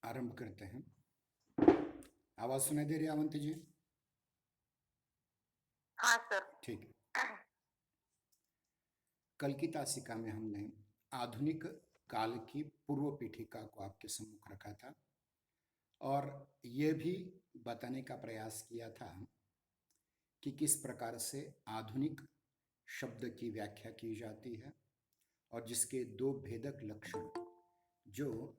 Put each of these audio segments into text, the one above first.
आरंभ करते हैं। आवाज सुनाई दे रही है अवंती जी? हाँ सर। ठीक है। कल की तासिका में हमने आधुनिक काल की पूर्व पीठिका को आपके सम्मुख रखा था और यह भी बताने का प्रयास किया था कि किस प्रकार से आधुनिक शब्द की व्याख्या की जाती है और जिसके दो भेदक लक्षण, जो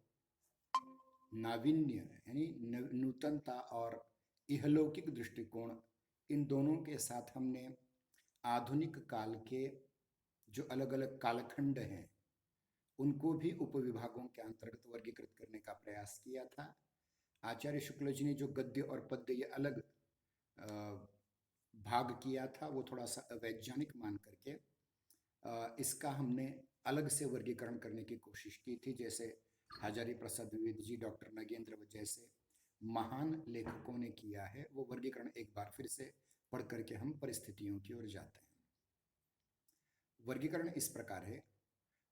नावीन्य यानी नूतनता और इहलौकिक दृष्टिकोण, इन दोनों के साथ हमने आधुनिक काल के जो अलग अलग कालखंड हैं उनको भी उपविभागों के अंतर्गत वर्गीकृत करने का प्रयास किया था। आचार्य शुक्ल जी ने जो गद्य और पद्य ये अलग भाग किया था वो थोड़ा सा अवैज्ञानिक मान करके इसका हमने अलग से वर्गीकरण करने की कोशिश की थी, जैसे हजारी प्रसाद द्विवेदी जी, डॉक्टर नगेंद्र जैसे महान लेखकों ने किया है। वो वर्गीकरण एक बार फिर से पढ़ करके हम परिस्थितियों की ओर जाते हैं। वर्गीकरण इस प्रकार है,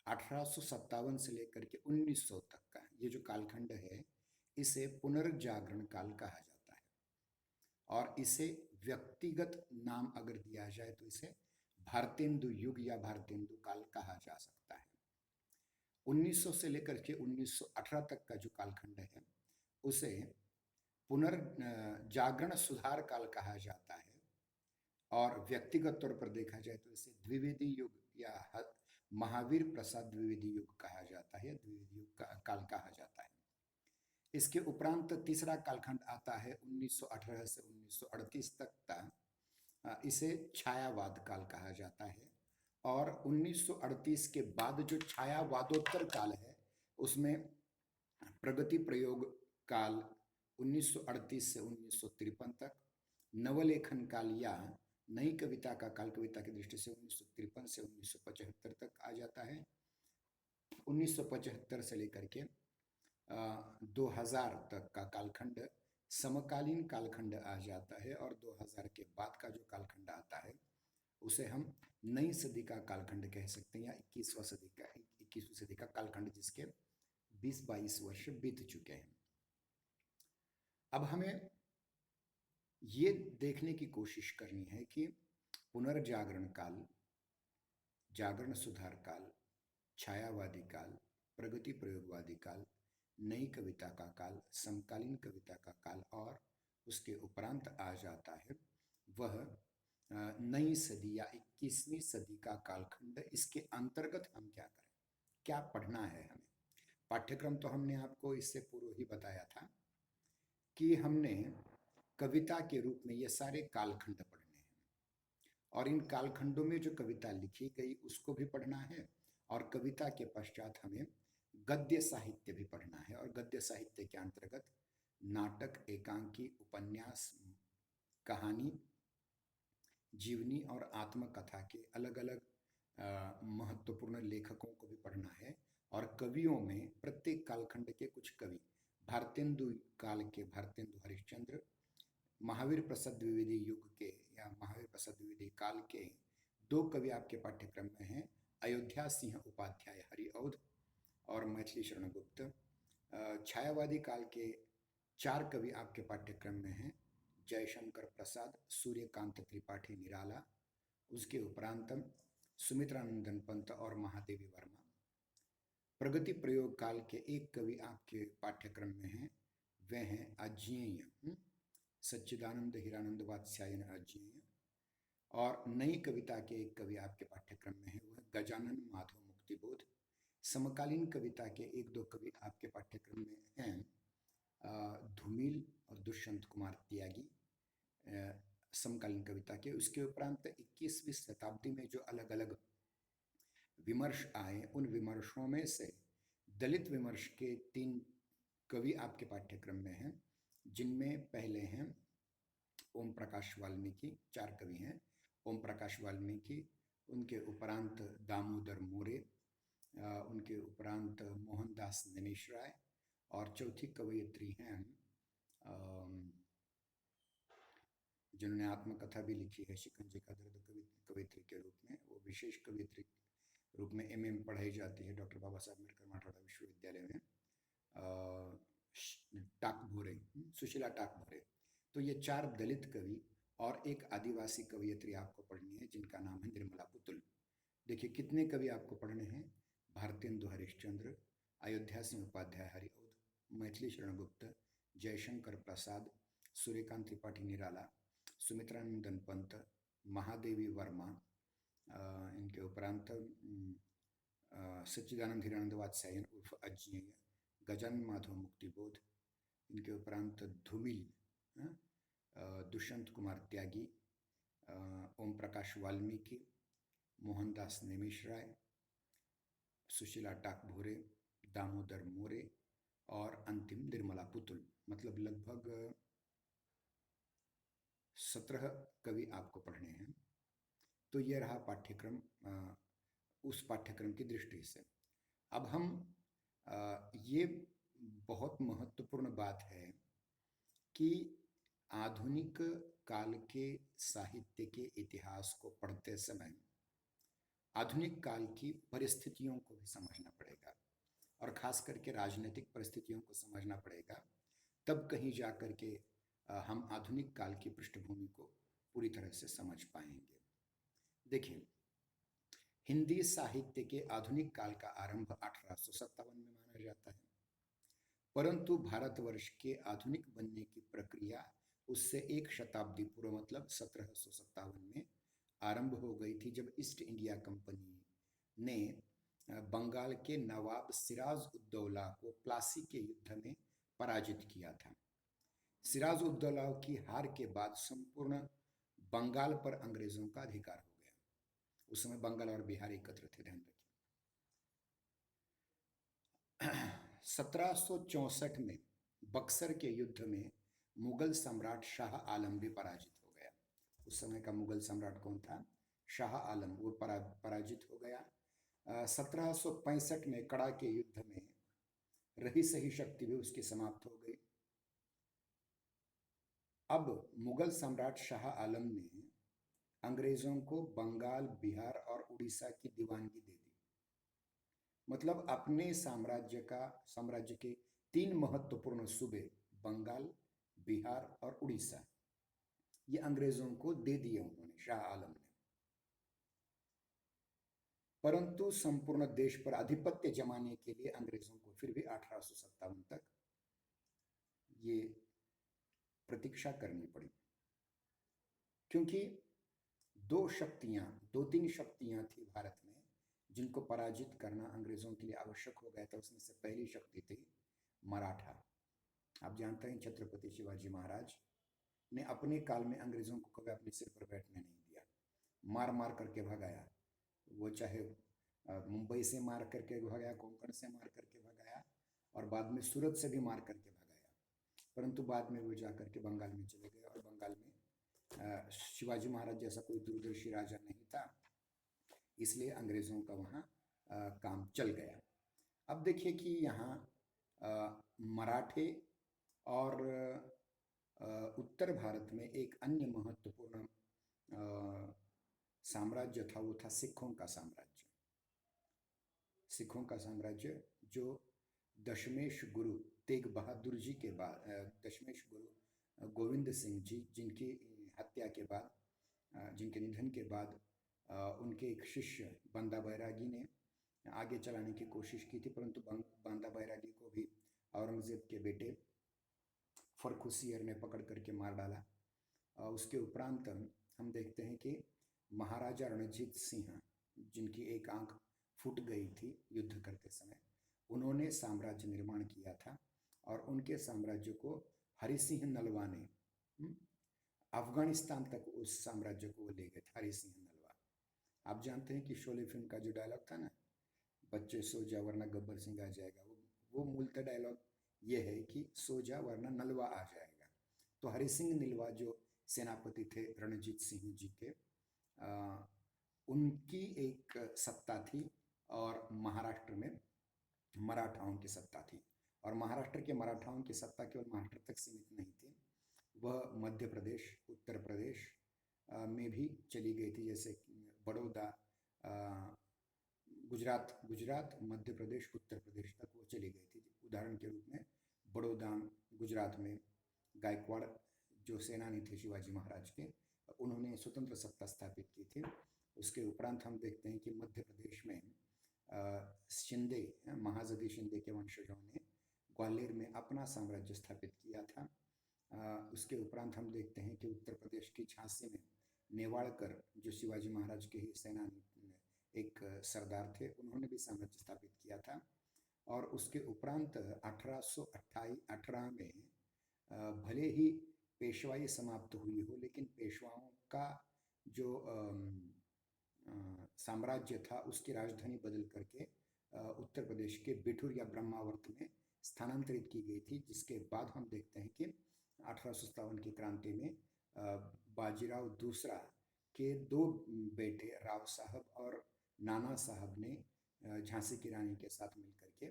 1857 से लेकर के 1900 तक का ये जो कालखंड है इसे पुनर्जागरण काल कहा जाता है और इसे व्यक्तिगत नाम अगर दिया जाए तो इसे भारतेंदु युग या भारतेंदु काल कहा जा सकता है। 1900 से लेकर के 1918 तक का जो कालखंड है उसे पुनर्जागरण सुधार काल कहा जाता है और व्यक्तिगत तौर पर देखा जाए तो इसे द्विवेदी युग या महावीर प्रसाद द्विवेदी युग कहा जाता है, द्विवेदी युग काल कहा जाता है। इसके उपरांत तीसरा कालखंड आता है 1918 से 1938 तक का, इसे छायावाद काल कहा जाता है और 1938 के बाद जो छायावादोत्तर काल है उसमें प्रगति प्रयोग काल 1938 से 1953 तक, नवलेखन काल या नई कविता का काल कविता की दृष्टि से 1953 से 1975 तक आ जाता है। 1975 से लेकर के 2000 तक का कालखंड समकालीन कालखंड आ जाता है और 2000 के बाद का जो कालखंड आता है उसे हम नई सदी का कालखंड कह सकते हैं या 21वीं सदी का कालखंड, जिसके 20-22 वर्ष बीत चुके हैं। अब हमें ये देखने की कोशिश करनी है कि पुनर्जागरण काल, जागरण सुधार काल, छायावादी काल, प्रगति प्रयोगवादी काल, नई कविता का काल, समकालीन कविता का काल और उसके उपरांत आ जाता है वह नई सदी या 21वीं सदी का कालखंड। इसके अंतर्गत हम क्या करें, क्या पढ़ना है हमें? पाठ्यक्रम तो हमने आपको इससे पूर्व ही बताया था कि हमने कविता के रूप में ये सारे कालखंड पढ़ने हैं और इन कालखंडों में जो कविता लिखी गई उसको भी पढ़ना है और कविता के पश्चात हमें गद्य साहित्य भी पढ़ना है और गद्य साहित्य के अंतर्गत नाटक, एकांकी, उपन्यास, कहानी, जीवनी और आत्मकथा के अलग अलग महत्वपूर्ण लेखकों को भी पढ़ना है और कवियों में प्रत्येक कालखंड के कुछ कवि, भारतेंदु काल के भारतेंदु हरिश्चंद्र, महावीर प्रसाद द्विवेदी युग के या महावीर प्रसाद द्विवेदी काल के दो कवि आपके पाठ्यक्रम में हैं, अयोध्या सिंह उपाध्याय हरिऔध और मैथिली शरण गुप्त। छायावादी काल के 4 कवि आपके पाठ्यक्रम में हैं, जयशंकर प्रसाद, सूर्यकांत त्रिपाठी निराला, उसके उपरांत सुमित्रानंदन पंत और महादेवी वर्मा। प्रगति प्रयोग काल के 1 कवि आपके पाठ्यक्रम में हैं, वे हैं अज्ञेय सच्चिदानंद हीरानंद वात्स्यायन अज्ञेय और नई कविता के 1 कवि आपके पाठ्यक्रम में है, वह गजानन माधव मुक्तिबोध। समकालीन कविता के 1-2 कवि आपके पाठ्यक्रम में हैं, धूमिल और दुष्यंत कुमार त्यागी समकालीन कविता के। उसके उपरांत 21वीं शताब्दी में जो अलग अलग विमर्श आए उन विमर्शों में से दलित विमर्श के 3 कवि आपके पाठ्यक्रम में हैं, जिनमें पहले हैं ओम प्रकाश वाल्मीकि। 4 कवि हैं, ओम प्रकाश वाल्मीकि, उनके उपरांत दामोदर मोरे, उनके उपरांत मोहनदास दिनेश राय और चौथी कवयित्री हैं जिन्होंने आत्मकथा भी लिखी है शिकंजे का दर्द कवित्री के रूप में, वो विशेष कवित्री रूप में MM पढ़ाई जाती है डॉक्टर बाबा साहब अम्बेडकर मराठवाड़ा विश्वविद्यालय में। सुशीला टाकभरे। तो ये 4 दलित कवि और एक आदिवासी कवयित्री आपको पढ़नी है जिनका नाम है निर्मला पुतुल। देखिए कितने कवि आपको पढ़ने हैं। भारतेंदु हरिश्चंद्र, अयोध्या सिंह उपाध्याय हरिऔध, मैथिली शरण गुप्त, जयशंकर प्रसाद, सूर्यकांत त्रिपाठी निराला, सुमित्रानंदन पंत, महादेवी वर्मा, इनके उपरांत सच्चिदानंद हिरानंद वात्स्यायन उर्फ अज्ञेय, गजानन माधव मुक्तिबोध, इनके उपरांत धूमिल, दुष्यंत कुमार त्यागी, ओम प्रकाश वाल्मीकि, मोहनदास नेमिष राय, सुशीला टाकभोरे, दामोदर मोरे और अंतिम निर्मला पुतुल। मतलब लगभग 17 कवि आपको पढ़ने हैं। तो ये रहा पाठ्यक्रम उस पाठ्यक्रम की दृष्टि से। अब हम ये बहुत महत्वपूर्ण बात है कि आधुनिक काल के साहित्य के इतिहास को पढ़ते समय आधुनिक काल की परिस्थितियों को भी समझना पड़ेगा और खास करके राजनीतिक परिस्थितियों को समझना पड़ेगा। तब कहीं जा कर के हम आधुनिक काल की पृष्ठभूमि को पूरी तरह से समझ पाएंगे। देखिए, हिंदी साहित्य के आधुनिक काल का आरंभ 1857 में माना जाता है, परंतु भारतवर्ष के आधुनिक बनने की प्रक्रिया उससे एक शताब्दी पूर्व मतलब 1757 में आरंभ हो गई थी, जब ईस्ट इंडिया कंपनी ने बंगाल के नवाब सिराज उद दौला को प्लासी के युद्ध में पराजित किया था। सिराज उद दौला की हार के बाद संपूर्ण बंगाल पर अंग्रेजों का अधिकार हो गया। उस समय बंगाल और बिहार एकत्र थे, ध्यान रखिए। 1764 में बक्सर के युद्ध में मुगल सम्राट शाह आलम भी पराजित हो गया। उस समय का मुगल सम्राट कौन था? शाह आलम। वो पराजित हो गया। 1765 में कड़ा के युद्ध में रही सही शक्ति भी उसकी समाप्त हो गई। अब मुगल सम्राट शाह आलम ने अंग्रेजों को बंगाल, बिहार और उड़ीसा की दीवानगी दे दी। मतलब अपने साम्राज्य के 3 महत्वपूर्ण सूबे बंगाल, बिहार और उड़ीसा ये अंग्रेजों को दे दिए उन्होंने, शाह आलम ने। परंतु संपूर्ण देश पर आधिपत्य जमाने के लिए अंग्रेजों को फिर भी 1857 तक ये प्रतीक्षा करनी पड़ी, क्योंकि 2-3 शक्तियां थी भारत में जिनको पराजित करना अंग्रेजों के लिए आवश्यक हो गया था। उसमें से पहली शक्ति थी मराठा। आप जानते हैं छत्रपति शिवाजी महाराज ने अपने काल में अंग्रेजों को कभी अपने सिर पर बैठने नहीं दिया, मार मार करके भगाया। वो चाहे मुंबई से मार करके भगाया, कोंकण से मार करके भगाया और बाद में सूरत से भी मार करके भगाया, परंतु बाद में वो जा करके बंगाल में चले गए और बंगाल में शिवाजी महाराज जैसा कोई दूरदर्शी राजा नहीं था, इसलिए अंग्रेजों का वहाँ काम चल गया। अब देखिए कि यहाँ मराठे और उत्तर भारत में एक अन्य महत्वपूर्ण साम्राज्य था, वो था सिखों का साम्राज्य। सिखों का साम्राज्य जो दशमेश गुरु तेग बहादुर जी के बाद, दशमेश गुरु गोविंद सिंह जी जिनकी हत्या के बाद, जिनके निधन के बाद उनके एक शिष्य बंदा बैरागी ने आगे चलाने की कोशिश की थी, परंतु बंदा बैरागी को भी औरंगजेब के बेटे फर्रुखसियर ने पकड़ करके मार डाला। उसके उपरांत हम देखते हैं कि महाराजा रणजीत सिंह, जिनकी एक आंख फूट गई थी युद्ध करते समय, उन्होंने साम्राज्य निर्माण किया था और उनके साम्राज्य को हरि सिंह नलवा ने अफगानिस्तान तक उस साम्राज्य को ले गए थे, हरि सिंह नलवा। आप जानते हैं कि शोले फिल्म का जो डायलॉग था ना, बच्चे सो जा वरना गब्बर सिंह आ जाएगा, वो मूलतः डायलॉग ये है कि सो जा वरना नलवा आ जाएगा। तो हरि सिंह नलवा जो सेनापति थे रणजीत सिंह जी के, उनकी एक सत्ता थी और महाराष्ट्र में मराठाओं की सत्ता थी। और महाराष्ट्र के मराठाओं की सत्ता केवल महाराष्ट्र तक सीमित नहीं थी, वह मध्य प्रदेश, उत्तर प्रदेश में भी चली गई थी, जैसे बड़ौदा, गुजरात, मध्य प्रदेश, उत्तर प्रदेश तक वो चली गई थी। उदाहरण के रूप में बड़ौदा गुजरात में, गायकवाड़ जो सेनानी थे शिवाजी महाराज के, उन्होंने स्वतंत्र सत्ता स्थापित की थी। उसके उपरांत हम देखते हैं कि मध्य प्रदेश में शिंदे, महाजदी शिंदे के वंशजों ने ग्वालियर में अपना साम्राज्य स्थापित किया था। उसके उपरांत हम देखते हैं कि उत्तर प्रदेश की झांसी में नेवाड़कर, जो शिवाजी महाराज के ही सेनानी एक सरदार थे, उन्होंने भी साम्राज्य स्थापित किया था। और उसके उपरांत 1818 में भले ही पेशवाई समाप्त हुई हो, लेकिन पेशवाओं का जो साम्राज्य था उसकी राजधानी बदल करके उत्तर प्रदेश के बिठूर या ब्रह्मावर्त में स्थानांतरित की गई थी। जिसके बाद हम देखते हैं कि 1857 की क्रांति में बाजीराव दूसरा के दो बेटे राव साहब और नाना साहब ने झांसी की रानी के साथ मिलकर के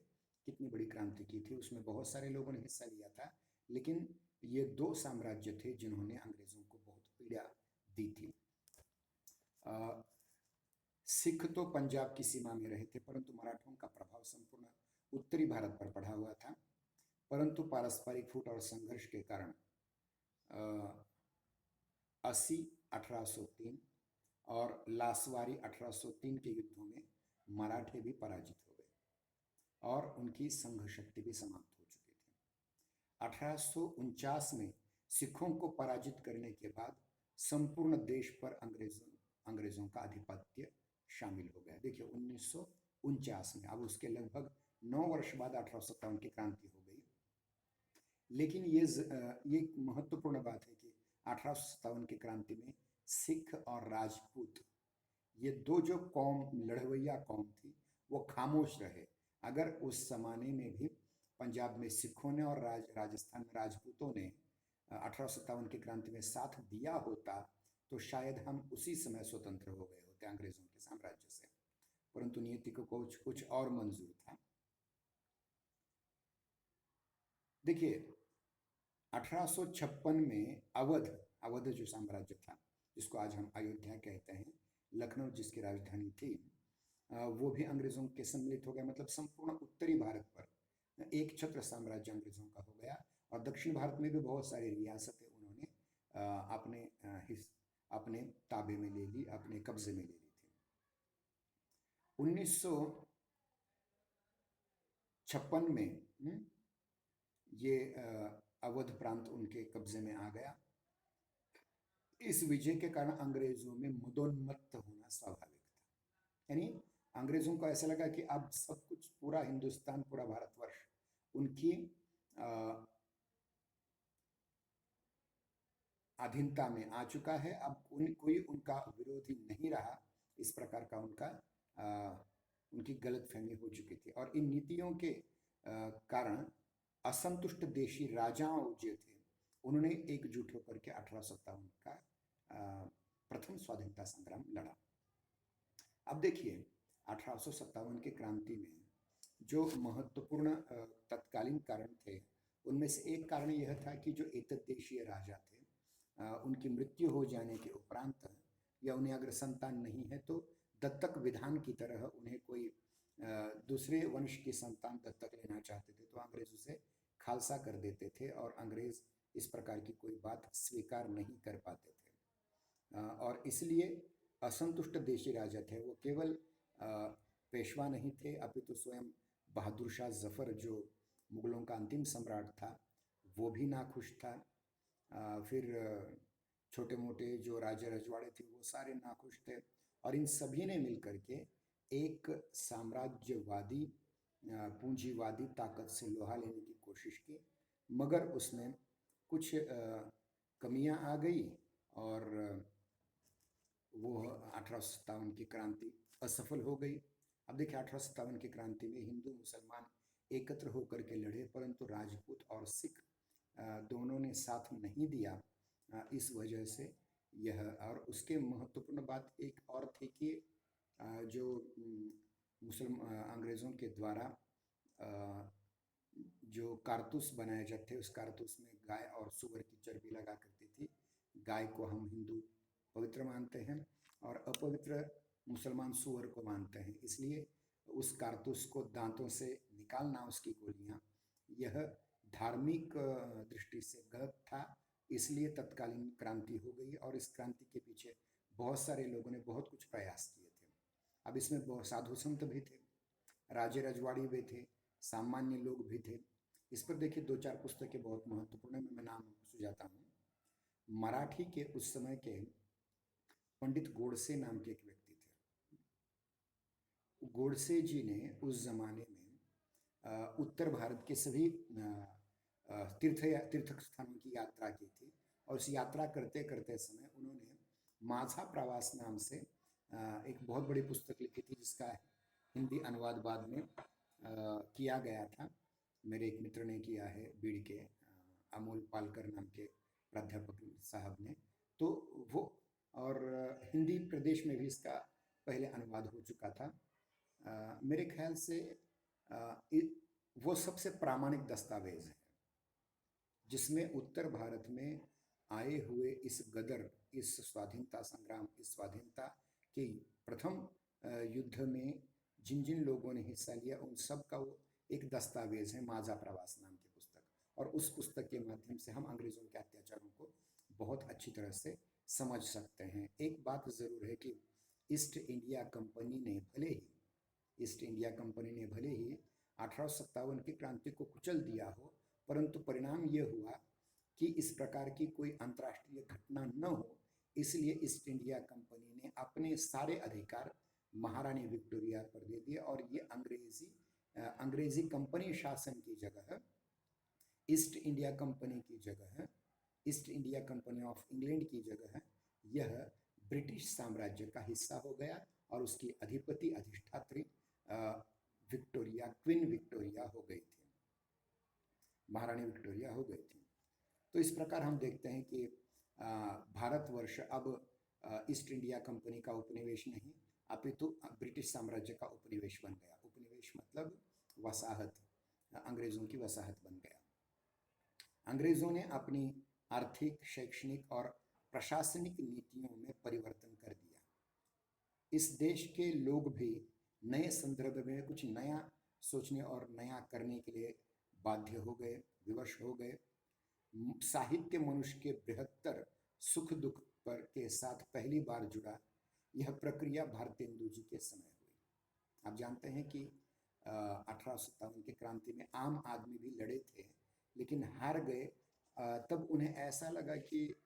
कितनी बड़ी क्रांति की थी। उसमें बहुत सारे लोगों ने हिस्सा लिया था, लेकिन ये दो साम्राज्य थे जिन्होंने अंग्रेजों को बहुत पीड़ा दी थी। सिख तो पंजाब की सीमा में रहे थे, परंतु मराठों का प्रभाव संपूर्ण उत्तरी भारत पर पड़ा हुआ था। परंतु पारस्परिक फूट और संघर्ष के कारण 80 1803 और लासवारी 1803 के युद्धों में मराठे भी पराजित हो गए और उनकी संघ शक्ति भी समाप्त हो चुकी थी। 1849 में सिखों को पराजित करने के बाद संपूर्ण देश पर अंग्रेजों का आधिपत्य शामिल हो गया। देखिए 1949 में, अब उसके लगभग 9 वर्ष बाद 1857 की क्रांति हो गई। लेकिन ये महत्वपूर्ण बात है कि 1857 की क्रांति में सिख और राजपूत, ये दो जो कौम, लड़वैया कौम थी, वो खामोश रहे। अगर उस जमाने में भी पंजाब में सिखों ने और राजस्थान में राजपूतों ने 1857 की क्रांति में साथ दिया होता तो शायद हम उसी समय स्वतंत्र हो गए होते अंग्रेजों के साम्राज्य से। परंतु नियति को कुछ और मंजूर था। देखिए 1856 में अवध जो साम्राज्य था, जिसको आज हम अयोध्या कहते हैं, लखनऊ जिसकी राजधानी थी, वो भी अंग्रेजों के सम्मिलित हो गया। मतलब संपूर्ण उत्तरी भारत पर एक छत्र साम्राज्य अंग्रेजों का हो गया। और दक्षिण भारत में भी बहुत सारी रियासतें उन्होंने अपने ताबे में ले ली, अपने कब्जे में ले ली थी। 1956 में ये अवध प्रांत उनके कब्जे में आ गया। इस विजय के कारण अंग्रेजों में मदोन्मत्त होना स्वाभाविक था। यानी अंग्रेजों को ऐसा लगा कि अब सब कुछ, पूरा हिंदुस्तान, पूरा भारतवर्ष उनकी अधीनता में आ चुका है। अब कोई उनका विरोधी नहीं रहा। इस प्रकार का उनकी गलतफहमी हो चुकी थी। और इन नीतियों के कारण असंतुष्ट देशी राजाओं जो थे, उन्होंने एकजुट होकर के 1857 का प्रथम स्वाधीनता संग्राम लड़ा। अब देखिए 1857 की क्रांति में जो महत्वपूर्ण तत्कालीन कारण थे, उनमें से एक कारण यह था कि जो एतद्देशीय राजा थे, उनकी मृत्यु हो जाने के उपरांत या उन्हें अगर संतान नहीं है तो दत्तक विधान की तरह उन्हें कोई दूसरे वंश की संतान दत्तक लेना चाहते थे तो अंग्रेज उसे खालसा कर देते थे और अंग्रेज इस प्रकार की कोई बात स्वीकार नहीं कर पाते थे। और इसलिए असंतुष्ट देशी राजा थे, वो केवल पेशवा नहीं थे, अपितु स्वयं बहादुर शाह जफर जो मुगलों का अंतिम सम्राट था, वो भी नाखुश था। फिर छोटे मोटे जो राजा रजवाड़े थे वो सारे नाखुश थे। और इन सभी ने मिलकर के एक साम्राज्यवादी पूंजीवादी ताकत से लोहा लेने की कोशिश की, मगर उसमें कुछ कमियां आ गई और वो 1857 की क्रांति असफल हो गई। अब देखिए 1857 की क्रांति में हिंदू मुसलमान एकत्र होकर के लड़े, परंतु राजपूत और सिख दोनों ने साथ नहीं दिया। इस वजह से यह, और उसके महत्वपूर्ण बात एक और थी कि जो अंग्रेज़ों के द्वारा जो कारतूस बनाए जाते थे, उस कारतूस में गाय और सुअर की चर्बी लगा करती थी। गाय को हम हिंदू पवित्र मानते हैं और अपवित्र मुसलमान सुअर को मानते हैं, इसलिए उस कारतूस को दांतों से निकालना, उसकी गोलियां, यह धार्मिक दृष्टि से गलत था, इसलिए तत्कालीन क्रांति हो गई और इस क्रांति के पीछे बहुत सारे लोगों ने बहुत कुछ प्रयास किए थे। अब इसमें बहुत साधु संत भी थे, राजे रजवाड़ी भी थे, सामान्य लोग भी थे। इस पर देखिए दो चार पुस्तकें बहुत महत्वपूर्ण है, मैं नाम सुझाता हूँ। मराठी के उस समय के पंडित गोडसे नाम के एक व्यक्ति थे। गोडसे जी ने उस जमाने में उत्तर भारत के सभी तीर्थ स्थानों की यात्रा की थी और उस यात्रा करते करते समय उन्होंने माझा प्रवास नाम से एक बहुत बड़ी पुस्तक लिखी थी, जिसका हिंदी अनुवाद बाद में किया गया था। मेरे एक मित्र ने किया है, बीड़ के अमोल पालकर नाम के प्राध्यापक साहब ने। तो वो और हिंदी प्रदेश में भी इसका पहले अनुवाद हो चुका था। मेरे ख्याल से वो सबसे प्रामाणिक दस्तावेज है जिसमें उत्तर भारत में आए हुए इस गदर, इस स्वाधीनता संग्राम, इस स्वाधीनता के प्रथम युद्ध में जिन जिन लोगों ने हिस्सा लिया उन सब का वो एक दस्तावेज है, माझा प्रवास नाम की पुस्तक। और उस पुस्तक के माध्यम से हम अंग्रेजों के अत्याचारों को बहुत अच्छी तरह से समझ सकते हैं। एक बात जरूर है कि ईस्ट इंडिया कंपनी ने भले ही 1857 की क्रांति को कुचल दिया हो, परंतु परिणाम ये हुआ कि इस प्रकार की कोई अंतर्राष्ट्रीय घटना न हो, इसलिए ईस्ट इंडिया कंपनी ने अपने सारे अधिकार महारानी विक्टोरिया पर दे दिए और ये अंग्रेजी कंपनी शासन की जगह ईस्ट इंडिया कंपनी की जगह, east India company of England की जगह यह ब्रिटिश साम्राज्य का हिस्सा हो गया और उसकी अधिपति अधिष्ठात्री विक्टोरिया, क्वीन विक्टोरिया हो गई थी, महारानी विक्टोरिया हो गई थी। तो इस प्रकार हम देखते हैं कि भारतवर्ष अब ईस्ट इंडिया कंपनी का उपनिवेश नहीं अपितु ब्रिटिश साम्राज्य का उपनिवेश बन गया। उपनिवेश मतलब वसाहत, अंग्रेजों की वसाहत बन गया। अंग्रेजों ने अपनी आर्थिक, शैक्षणिक और प्रशासनिक नीतियों में परिवर्तन कर दिया। इस देश के लोग भी नए संदर्भ में कुछ नया सोचने और नया करने के लिए बाध्य हो गए, विवश हो गए। साहित्य मनुष्य के बृहत्तर सुख दुख पर के साथ पहली बार जुड़ा, यह प्रक्रिया भारतेंदु जी के समय हुई। आप जानते हैं कि 1857 की क्रांति में आम आदमी भी लड़े थे लेकिन हार गए। तब उन्हें ऐसा लगा कि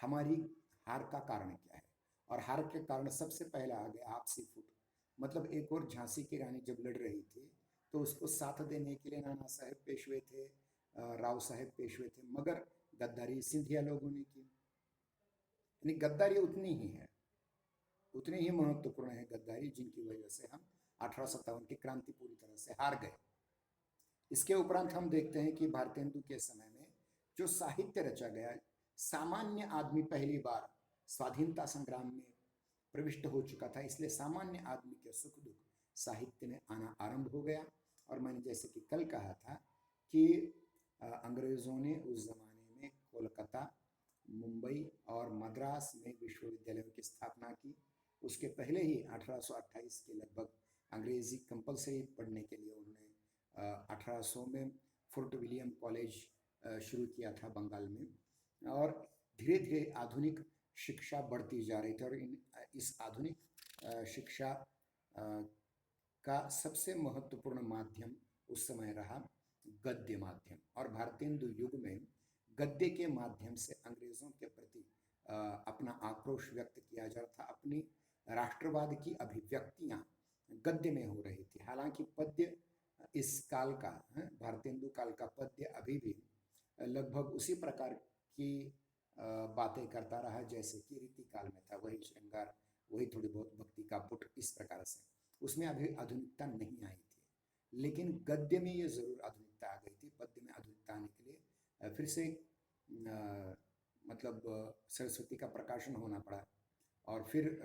हमारी हार का कारण क्या है, और हार के कारण सबसे पहला आ गया आपसी फूट। मतलब एक और झांसी की रानी जब लड़ रही थी तो उसको साथ देने के लिए नाना साहेब पेशवे थे, राव साहेब पेशवे थे, मगर गद्दारी सिंधिया लोगों ने की। यानी गद्दारी उतनी ही महत्वपूर्ण है गद्दारी, जिनकी वजह से हम 1857 की क्रांति पूरी तरह से हार गए। इसके उपरांत हम देखते हैं कि भारतेंदु के समय में जो साहित्य रचा गया, सामान्य आदमी पहली बार स्वाधीनता संग्राम में प्रविष्ट हो चुका था, इसलिए सामान्य आदमी के सुख दुख साहित्य में आना आरंभ हो गया। और मैंने जैसे कि कल कहा था कि अंग्रेजों ने उस जमाने में कोलकाता, मुंबई और मद्रास में विश्वविद्यालयों की स्थापना की। उसके पहले ही 1828 के लगभग अंग्रेजी कंपलसरी पढ़ने के लिए उन्होंने 1800 में फोर्ट विलियम कॉलेज शुरू किया था बंगाल में। और धीरे धीरे आधुनिक शिक्षा बढ़ती जा रही थी और इस आधुनिक शिक्षा का सबसे महत्वपूर्ण माध्यम उस समय रहा गद्य माध्यम। और भारतेंदु युग में गद्य के माध्यम से अंग्रेजों के प्रति अपना आक्रोश व्यक्त किया जा रहा था। अपनी राष्ट्रवाद की अभिव्यक्तियां गद्य में हो रही थी। हालांकि पद्य इस काल का, भारतेंदु काल का पद्य अभी भी लगभग उसी प्रकार की बातें करता रहा जैसे कि रीति काल में था। वही श्रृंगार, वही थोड़ी बहुत भक्ति का पुट, इस प्रकार से उसमें अभी आधुनिकता नहीं आई थी। लेकिन गद्य में ये जरूर आधुनिकता आ गई थी। पद्य में आधुनिकता आने के लिए फिर से मतलब सरस्वती का प्रकाशन होना पड़ा और फिर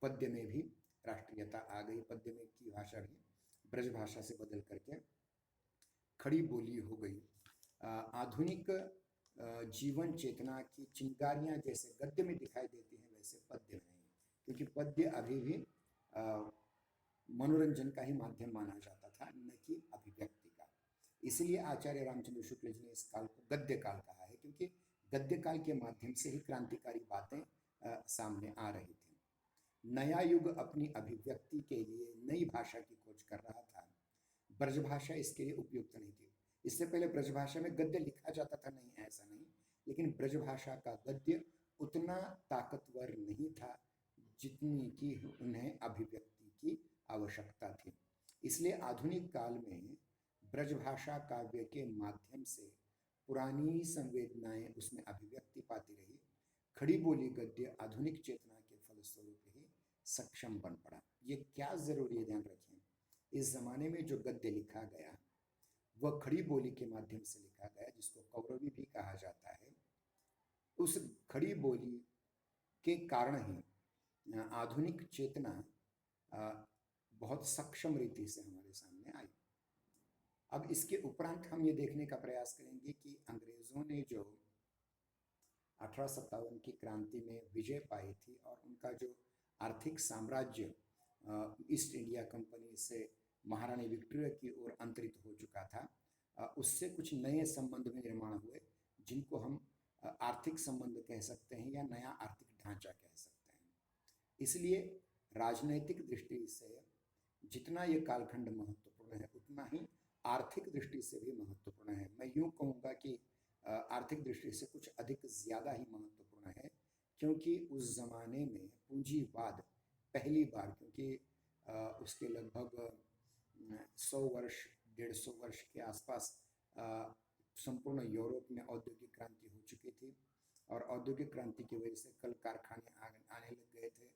पद्य में भी राष्ट्रीयता आ गई। पद्य में की भाषा भी ब्रज भाषा से बदल करके खड़ी बोली हो गई। आधुनिक जीवन चेतना की चिंगारियां जैसे गद्य में दिखाई देती हैं वैसे पद्य में नहीं, क्योंकि पद्य अभी भी मनोरंजन का ही माध्यम माना जाता था, न कि अभिव्यक्ति का। इसलिए आचार्य रामचंद्र शुक्ल जी ने इस काल को गद्य काल कहा है, क्योंकि गद्य काल के माध्यम से ही क्रांतिकारी बातें सामने आ रही थी। नया युग अपनी अभिव्यक्ति के लिए नई भाषा की खोज कर रहा था। ब्रजभाषा इसके लिए उपयुक्त नहीं थी। इससे पहले ब्रजभाषा में गद्य लिखा जाता था, नहीं ऐसा नहीं, लेकिन ब्रजभाषा का गद्य उतना ताकतवर नहीं था जितनी की उन्हें अभिव्यक्ति की आवश्यकता थी। इसलिए आधुनिक काल में ब्रजभाषा काव्य के माध्यम से पुरानी संवेदनाएं उसमें अभिव्यक्ति पाती रही। खड़ी बोली गद्य आधुनिक चेतना के फलस्वरूप ही सक्षम बन पड़ा। ये क्या जरूरी है, ध्यान रखें, इस जमाने में जो गद्य लिखा गया वह खड़ी बोली के माध्यम से लिखा गया, जिसको कौरवी भी कहा जाता है। उस खड़ी बोली के कारण ही आधुनिक चेतना बहुत सक्षम रीति से हमारे सामने आई। अब इसके उपरांत हम ये देखने का प्रयास करेंगे कि अंग्रेजों ने जो 1857 की क्रांति में विजय पाई थी और उनका जो आर्थिक साम्राज्य ईस्ट इंडिया कंपनी से महारानी विक्टोरिया की ओर अंतरित हो चुका था, उससे कुछ नए संबंध में निर्माण हुए, जिनको हम आर्थिक संबंध कह सकते हैं या नया आर्थिक ढांचा कह सकते हैं। इसलिए राजनैतिक दृष्टि से जितना ये कालखंड महत्वपूर्ण है, उतना ही आर्थिक दृष्टि से भी महत्वपूर्ण है। मैं यूँ कहूँगा कि आर्थिक दृष्टि से कुछ अधिक ज़्यादा ही महत्वपूर्ण है, क्योंकि उस ज़माने में पूंजीवाद पहली बार, क्योंकि उसके लगभग 100 वर्ष 150 वर्ष के आसपास संपूर्ण यूरोप में औद्योगिक क्रांति हो चुकी थी और औद्योगिक क्रांति की वजह से कल कारखाने आने लग गए थे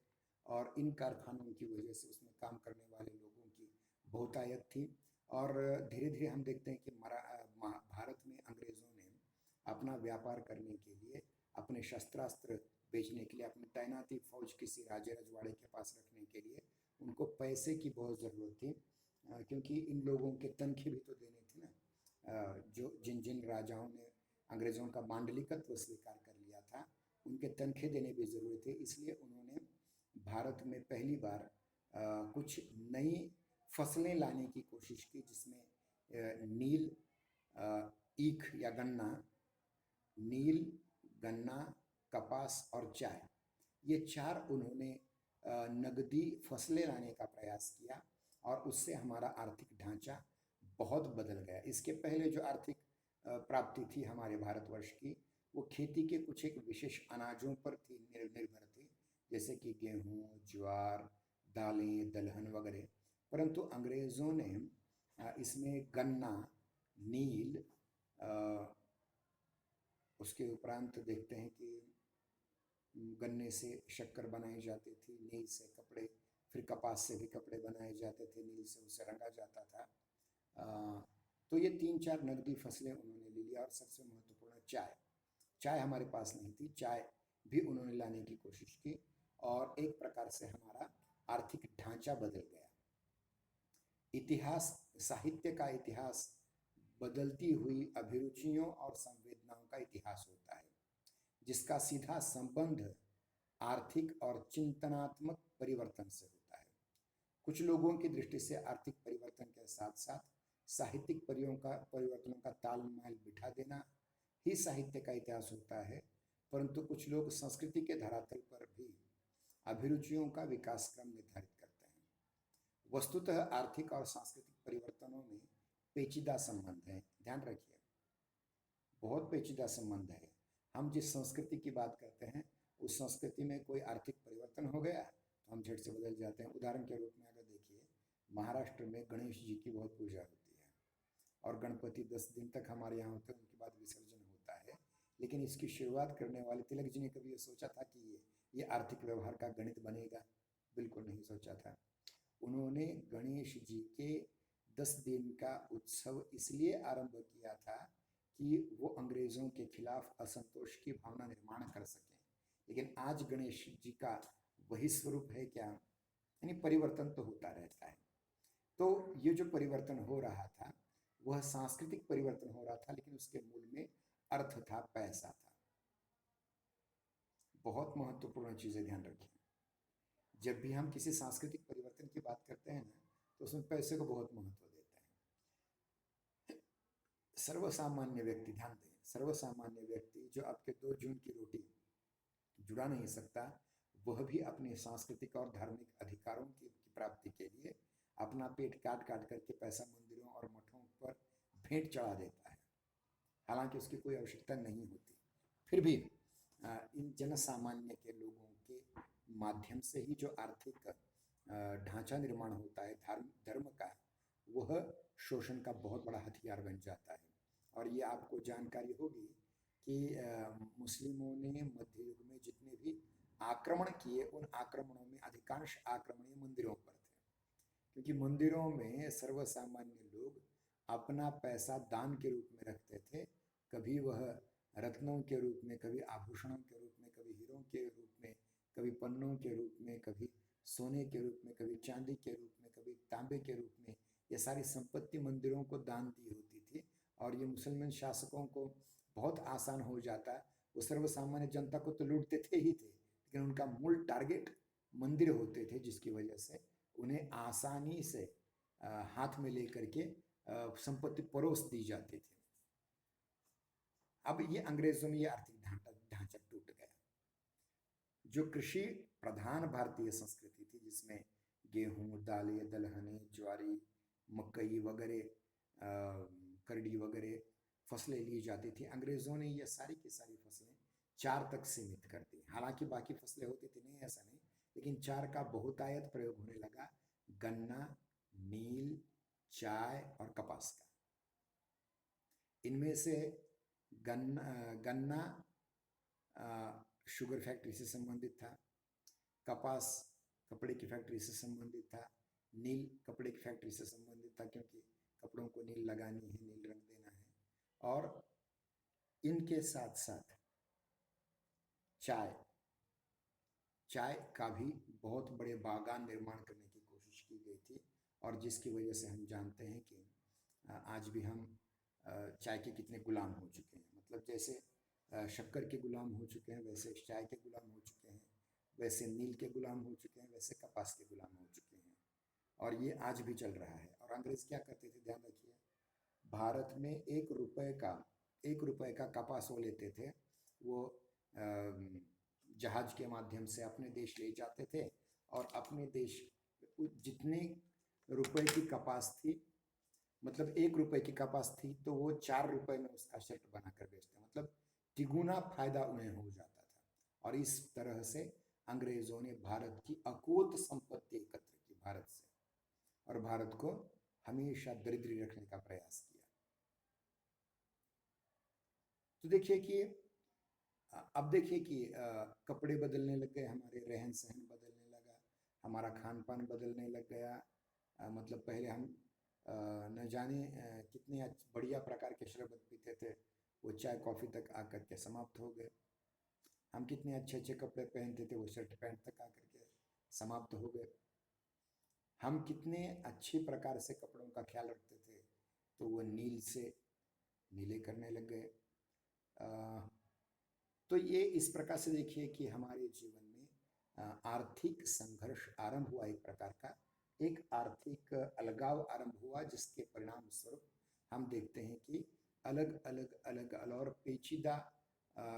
और इन कारखानों की वजह से उसमें काम करने वाले लोगों की बहुतायत थी। और धीरे धीरे हम देखते हैं कि भारत में अंग्रेज़ों ने अपना व्यापार करने के लिए, अपने शस्त्रास्त्र बेचने के लिए, अपनी तैनाती फौज किसी राजे रजवाड़े के पास रखने के लिए उनको पैसे की बहुत ज़रूरत थी, क्योंकि इन लोगों के तनखे भी तो देने थे ना। जो जिन जिन राजाओं ने अंग्रेज़ों का मांडलिकत्व स्वीकार कर लिया था, उनके तनखे देने भी ज़रूरी थे। इसलिए उन्होंने भारत में पहली बार कुछ नई फसलें लाने की कोशिश की, जिसमें नील, ईख या गन्ना, नील, गन्ना, कपास और चाय, ये चार उन्होंने नगदी फसलें लाने का प्रयास किया और उससे हमारा आर्थिक ढांचा बहुत बदल गया। इसके पहले जो आर्थिक प्राप्ति थी हमारे भारतवर्ष की, वो खेती के कुछ एक विशेष अनाजों पर थी, निर्भर थी, जैसे कि गेहूँ, ज्वार, दालें, दलहन वगैरह। परंतु अंग्रेज़ों ने इसमें गन्ना, नील, उसके उपरांत देखते हैं कि गन्ने से शक्कर बनाई जाती थी, नील से कपड़े, फिर कपास से भी कपड़े बनाए जाते थे, नील से उसे रंगा जाता था। तो ये 3-4 नगदी फसलें उन्होंने ले लिया। और सबसे महत्वपूर्ण चाय, चाय हमारे पास नहीं थी, चाय भी उन्होंने लाने की कोशिश की और एक प्रकार से हमारा आर्थिक ढांचा बदल गया। इतिहास, साहित्य का इतिहास बदलती हुई अभिरुचियों और संवेदनाओं का इतिहास होता है, जिसका सीधा संबंध आर्थिक और चिंतनात्मक परिवर्तन से होता है। कुछ लोगों की दृष्टि से आर्थिक परिवर्तन के साथ साथ साहित्यिक परिवर्तनों का तालमेल बिठा देना ही साहित्य का इतिहास होता है, परंतु कुछ लोग संस्कृति के धरातल पर भी अभिरुचियों का विकास क्रम निर्धारित करते हैं। वस्तुतः आर्थिक और सांस्कृतिक परिवर्तनों में पेचीदा संबंध है, ध्यान रखिए, बहुत पेचीदा संबंध है। हम जिस संस्कृति की बात करते हैं उस संस्कृति में कोई आर्थिक परिवर्तन हो गया तो हम झट से बदल जाते हैं। उदाहरण के रूप में अगर देखिए, महाराष्ट्र में गणेश जी की बहुत पूजा होती है और गणपति 10 दिन तक हमारे यहाँ होते हैं, उनके बाद विसर्जन होता है। लेकिन इसकी शुरुआत करने वाले तिलक जी ने कभी ये सोचा था कि ये आर्थिक व्यवहार का गणित बनेगा? बिल्कुल नहीं सोचा था। उन्होंने गणेश जी के 10 दिन का उत्सव इसलिए आरंभ किया था कि वो अंग्रेज़ों के खिलाफ असंतोष की भावना निर्माण कर सकें। लेकिन आज गणेश जी का वही स्वरूप है क्या? यानी परिवर्तन तो होता रहता है। तो ये जो परिवर्तन हो रहा था वह सांस्कृतिक परिवर्तन हो रहा था, लेकिन उसके मूल में अर्थ था, पैसा था। बहुत महत्वपूर्ण चीज़ें ध्यान रखें। जब भी हम किसी सांस्कृतिक परिवर्तन की बात करते हैं ना, तो उसमें पैसे को बहुत महत्व देते हैं। सर्वसामान्य व्यक्ति, ध्यान दें, सर्वसामान्य व्यक्ति जो आपके 2 जून की रोटी जुड़ा नहीं सकता, वह भी अपने सांस्कृतिक और धार्मिक अधिकारों की प्राप्ति के लिए अपना पेट काट काट करके पैसा मंदिरों और मठों पर भेंट चढ़ा देता है, हालांकि उसकी कोई आवश्यकता नहीं होती। फिर भी इन जनसामान्य के लोगों के माध्यम से ही जो आर्थिक ढांचा निर्माण होता है धर्म का, वह शोषण का बहुत बड़ा हथियार बन जाता है। और ये आपको जानकारी होगी कि मुस्लिमों ने मध्य युग में जितने भी आक्रमण किए, उन आक्रमणों में अधिकांश आक्रमण मंदिरों पर थे, क्योंकि मंदिरों में सर्वसामान्य लोग अपना पैसा दान के रूप में रखते थे। कभी वह रत्नों के रूप में, कभी आभूषणों के रूप में, कभी हीरों के रूप में, कभी पन्नों के रूप में, कभी सोने के रूप में, कभी चांदी के रूप में, कभी तांबे के रूप में, ये सारी संपत्ति मंदिरों को दान दी होती थी। और ये मुसलमान शासकों को बहुत आसान हो जाता, वो सर्वसामान्य जनता को तो लूटते थे ही थे, लेकिन उनका मूल टारगेट मंदिर होते थे, जिसकी वजह से उन्हें आसानी से हाथ में लेकर के संपत्ति परोस दी जाती थी। अब ये अंग्रेजों में ये आर्थिक ढांचा टूट गया। जो कृषि प्रधान भारतीय संस्कृति थी, जिसमें गेहूं, दालें, दलहने, ज्वारी, मकई वगैरह, करडी वगैरह फसलें ली जाती थी, अंग्रेजों ने ये सारी की सारी फसलें 4 तक सीमित कर दी। हालांकि बाकी फसलें होती थी, नहीं ऐसा नहीं, लेकिन 4 का बहुतायत प्रयोग होने लगा, गन्ना, नील, चाय और कपास का। इनमें से गन्ना शुगर फैक्ट्री से संबंधित था, कपास कपड़े की फैक्ट्री से संबंधित था, नील कपड़े की फैक्ट्री से संबंधित था, क्योंकि कपड़ों को नील लगानी है, नील रंग देना है। और इनके साथ साथ चाय का भी बहुत बड़े बागान निर्माण करने की कोशिश की गई थी, और जिसकी वजह से हम जानते हैं कि आज भी हम चाय के कितने गुलाम हो चुके हैं। मतलब जैसे शक्कर के गुलाम हो चुके हैं, वैसे चाय के गुलाम हो चुके हैं, वैसे नील के गुलाम हो चुके हैं, वैसे कपास के गुलाम हो चुके हैं, और ये आज भी चल रहा है। और अंग्रेज क्या करते थे, ध्यान रखिए, भारत में 1 रुपए का कपास वो लेते थे, वो जहाज के माध्यम से अपने देश ले जाते थे, और अपने देश जितने रुपए की कपास थी, मतलब 1 रुपए की कपास थी, तो वो 4 रुपए में उसका शर्ट बनाकर बेचते, मतलब तिगुना फायदा उन्हें हो जाता था। और इस तरह से अंग्रेजों ने भारत की अकूत संपत्ति एकत्र की भारत से, और भारत को हमेशा दरिद्री रखने का प्रयास किया। तो देखिए कि अब देखिए कि कपड़े बदलने लग गए, हमारे रहन सहन बदलने लगा, हमारा खान पान बदलने लग गया। मतलब पहले हम न जाने कितने बढ़िया प्रकार के शरबत पीते थे, वो चाय कॉफ़ी तक आकर के समाप्त हो गए। हम कितने अच्छे अच्छे कपड़े पहनते थे, वो शर्ट पैंट तक आकर के समाप्त हो गए। हम कितने अच्छे प्रकार से कपड़ों का ख्याल रखते थे, तो वो नील से नीले करने लग गए। तो ये इस प्रकार से देखिए कि हमारे जीवन में आर्थिक संघर्ष आरंभ हुआ, एक प्रकार का एक आर्थिक अलगाव आरंभ हुआ, जिसके परिणाम स्वरूप हम देखते हैं कि अलग और पेचीदा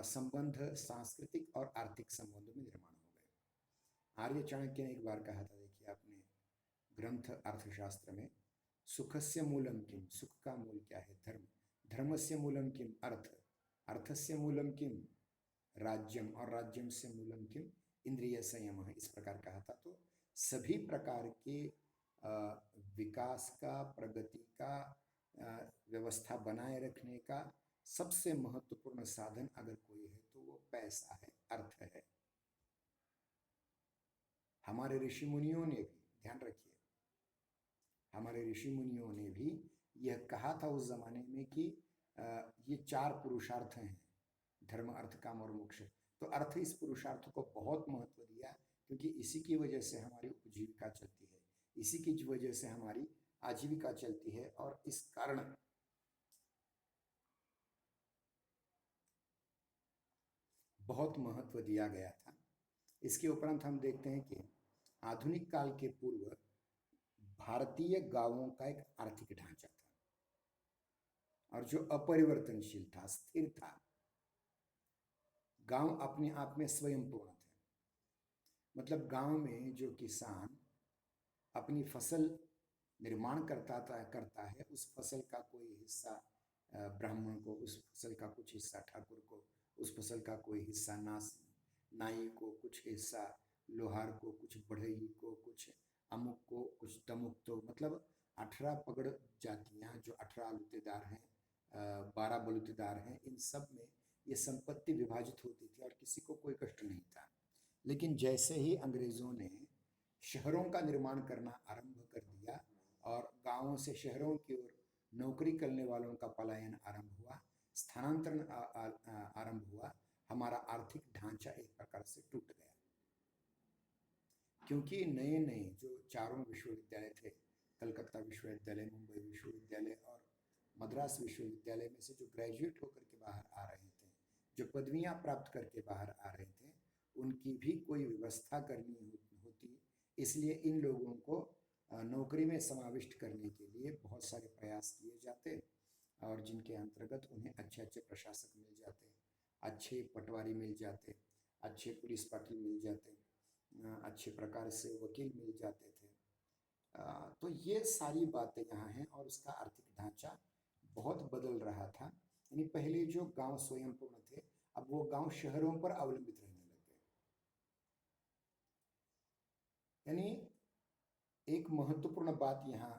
संबंध सांस्कृतिक और आर्थिक संबंधों में निर्माण हो गए। आर्य चाणक्य ने एक बार कहा था, देखिए आपने ग्रंथ अर्थशास्त्र में, सुखस्य मूलम किम, सुख का मूल क्या है, धर्म, धर्मस्य मूलम किम, अर्थ, अर्थस्य मूलम किम, राज्यम, और राज्यम से मूलम किम, इंद्रिय संयम, इस प्रकार कहा था। तो सभी प्रकार के विकास का, प्रगति का, व्यवस्था बनाए रखने का सबसे महत्वपूर्ण साधन अगर कोई है तो वो पैसा है, अर्थ है। हमारे ऋषि मुनियों ने भी, ध्यान रखिए, हमारे ऋषि मुनियों ने भी यह कहा था उस जमाने में कि ये 4 पुरुषार्थ हैं, धर्म, अर्थ, काम और मोक्ष। तो अर्थ इस पुरुषार्थ को बहुत महत्व दिया, क्योंकि इसी की वजह से हमारी उपजीविका चलती है, इसी की वजह से हमारी आजीविका चलती है, और इस कारण बहुत महत्व दिया गया था। इसके उपरांत हम देखते हैं कि आधुनिक काल के पूर्व भारतीय गांवों का एक आर्थिक ढांचा था, और जो अपरिवर्तनशील था, स्थिर था। गांव अपने आप में स्वयं पूर्ण थे। मतलब गांव में जो किसान अपनी फसल निर्माण करता है, उस फसल का कोई हिस्सा ब्राह्मण को, उस फसल का कुछ हिस्सा ठाकुर को, उस फसल का कोई हिस्सा नाई को, कुछ हिस्सा लोहार को, कुछ बढ़ई को, कुछ अमुक को, कुछ तमुक। तो मतलब 18 पगड़ जातियां जो 18 लुतेदार हैं, 12 बलुतेदार हैं, इन सब में ये संपत्ति विभाजित होती थी और किसी को कोई कष्ट नहीं था। लेकिन जैसे ही अंग्रेजों ने शहरों का निर्माण करना आरंभ कर दिया और गांवों से शहरों की ओर नौकरी करने वालों का पलायन आरंभ हुआ, स्थानांतरण आरंभ हुआ, हमारा आर्थिक ढांचा एक प्रकार से टूट गया। क्योंकि नए नए जो चारों विश्वविद्यालय थे, कलकत्ता विश्वविद्यालय, मुंबई विश्वविद्यालय और मद्रास विश्वविद्यालय में से जो ग्रेजुएट होकर के बाहर आ रहे थे, जो पदवियां प्राप्त करके बाहर आ रहे थे, उनकी भी कोई व्यवस्था करनी होती। इसलिए इन लोगों को नौकरी में समाविष्ट करने के लिए बहुत सारे प्रयास किए जाते और जिनके अंतर्गत उन्हें अच्छे अच्छे प्रशासक मिल जाते, अच्छे पटवारी मिल जाते, अच्छे पुलिस पाटिल मिल जाते, अच्छे प्रकार से वकील मिल जाते थे। तो ये सारी बातें यहाँ हैं और उसका आर्थिक ढांचा बहुत बदल रहा था। यानी पहले जो गांव स्वयंपूर्ण थे, अब वो गांव शहरों पर अवलंबित रहने लग गए। यानी एक महत्वपूर्ण बात यहाँ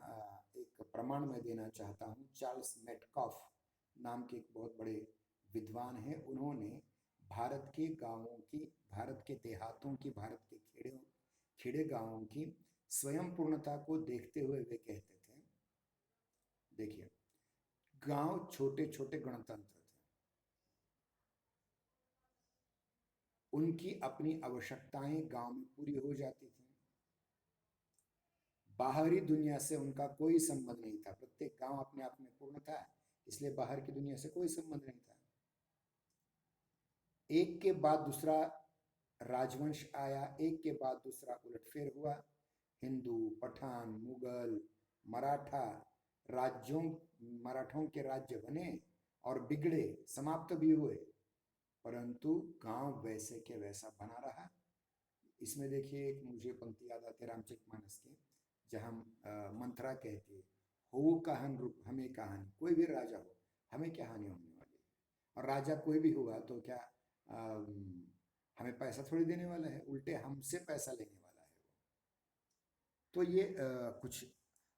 एक प्रमाण मैं देना चाहता हूँ। चार्ल्स मेटकॉफ नाम के एक बहुत बड़े विद्वान हैं। उन्होंने भारत के गांवों की, भारत के देहातों की, भारत के खेड़े गांवों की स्वयं पूर्णता को देखते हुए वे कहते थे, देखिए, गांव छोटे छोटे गणतंत्र थे। उनकी अपनी आवश्यकताएं गांव में पूरी हो जाती थी। बाहरी दुनिया से उनका कोई संबंध नहीं था। प्रत्येक गांव अपने आप में पूर्ण था, इसलिए बाहर की दुनिया से कोई संबंध नहीं था। एक के बाद दूसरा राजवंश आया, एक के बाद दूसरा उलटफेर हुआ। हिंदू, पठान, मुगल, मराठा राज्यों, मराठों के राज्य बने और बिगड़े, समाप्त भी हुए, परंतु गांव वैसे के वैसा बना रहा। इसमें देखिए, एक मुझे पंक्ति याद आती है रामचरितमानस की, जहाँ मंथरा कहती है, हो कहन रूप हमें कहानी, कोई भी राजा हो, हमें क्या हानि होने वाली है। और राजा कोई भी हुआ तो क्या हमें पैसा थोड़ी देने वाला है, उल्टे हमसे पैसा लेने वाला है वो। तो ये कुछ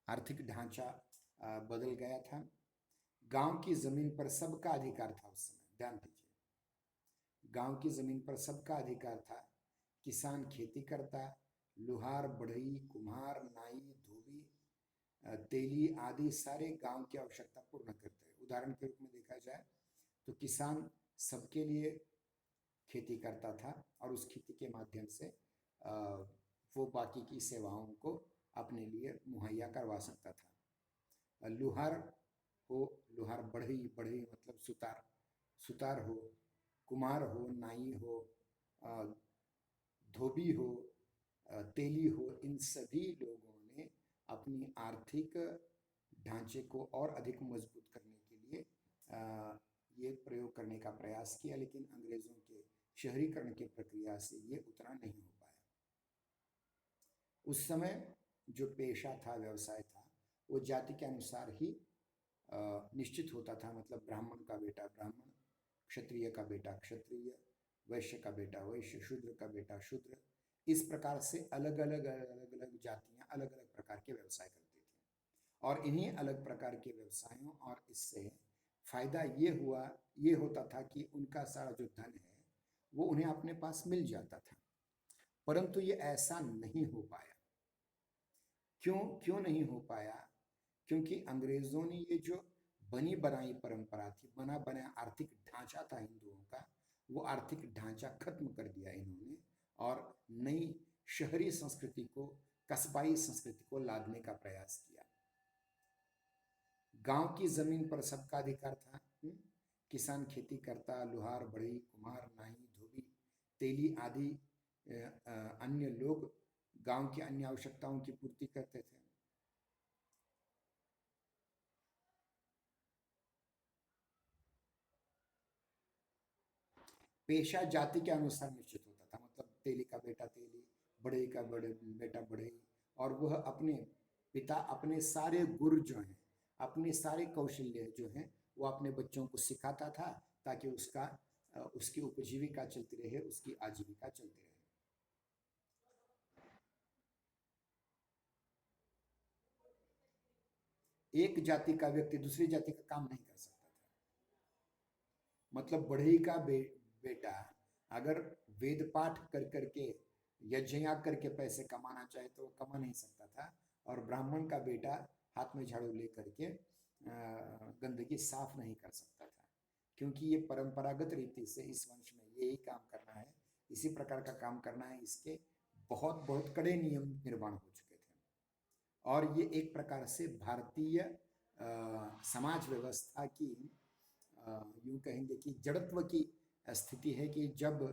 आर्थिक ढांचा बदल गया था। गांव की जमीन पर सबका अधिकार था उस समय, ध्यान दीजिए, गांव की जमीन पर सबका अधिकार था। किसान खेती करता, लुहार, बढ़ई, कुम्हार, नाई, धोबी, तेली आदि सारे गांव की आवश्यकता पूर्ण करते हैं। उदाहरण के रूप में देखा जाए तो किसान सबके लिए खेती करता था और उस खेती के माध्यम से वो बाकी की सेवाओं को अपने लिए मुहैया करवा सकता था। लुहार हो, लुहार, बढ़ई, बढ़ई मतलब सुतार, सुतार हो, कुम्हार हो, नाई हो, धोबी हो, तेली हो, इन सभी लोगों ने अपनी आर्थिक ढांचे को और अधिक मजबूत करने के लिए ये प्रयोग करने का प्रयास किया, लेकिन अंग्रेजों के शहरीकरण की प्रक्रिया से ये उतना नहीं हो पाया। उस समय जो पेशा था, व्यवसाय था, वो जाति के अनुसार ही निश्चित होता था। मतलब ब्राह्मण का बेटा ब्राह्मण, क्षत्रिय का बेटा क्षत्रिय, वैश्य का बेटा वैश्य, शूद्र का बेटा शूद्र। इस प्रकार से अलग अलग जातियां अलग अलग प्रकार के व्यवसाय करती थी और इन्हीं अलग प्रकार के व्यवसायों और इससे फायदा ये होता था कि उनका सारा जो धन है वो उन्हें अपने पास मिल जाता था। परंतु ये ऐसा नहीं हो पाया। क्यों क्यों नहीं हो पाया? क्योंकि अंग्रेजों ने ये जो बनी बनाई परंपरा थी, बना बनाया आर्थिक ढांचा था हिंदुओं का, वो आर्थिक ढांचा खत्म कर दिया इन्होंने और नई शहरी संस्कृति को, कस्बाई संस्कृति को लादने का प्रयास किया। गांव की जमीन पर सबका अधिकार था। किसान खेती करता, लुहार, बढ़ई, कुम्हार, नाई, धोबी, तेली आदि अन्य लोग गांव की अन्य आवश्यकताओं की पूर्ति करते थे। पेशा जाति के अनुसार निश्चित होता था, मतलब तेली का बेटा तेली, बढ़ई का बेटा बढ़ई, और वह अपने पिता अपने सारे गुर जो हैं, अपने सारे कौशल्य जो हैं, वो अपने बच्चों को सिखाता था ताकि उसकी उपजीविका चलती रहे, उसकी आजीविका चलती रहे। एक जाति का व्यक्ति दूसरी जाति का काम नहीं कर सकता था। मतलब बढ़ई का बेटा अगर वेद पाठ कर करके यज्ञ याग करके पैसे कमाना चाहे तो वो कमा नहीं सकता था, और ब्राह्मण का बेटा हाथ में झाड़ू ले करके गंदगी साफ नहीं कर सकता था, क्योंकि ये परंपरागत रीति से इस वंश में यही काम करना है, इसी प्रकार का काम करना है, इसके बहुत बहुत कड़े नियम निर्माण हो चुके थे। और ये एक प्रकार से भारतीय समाज व्यवस्था की यूं कहेंगे कि जड़त्व की स्थिति है कि जब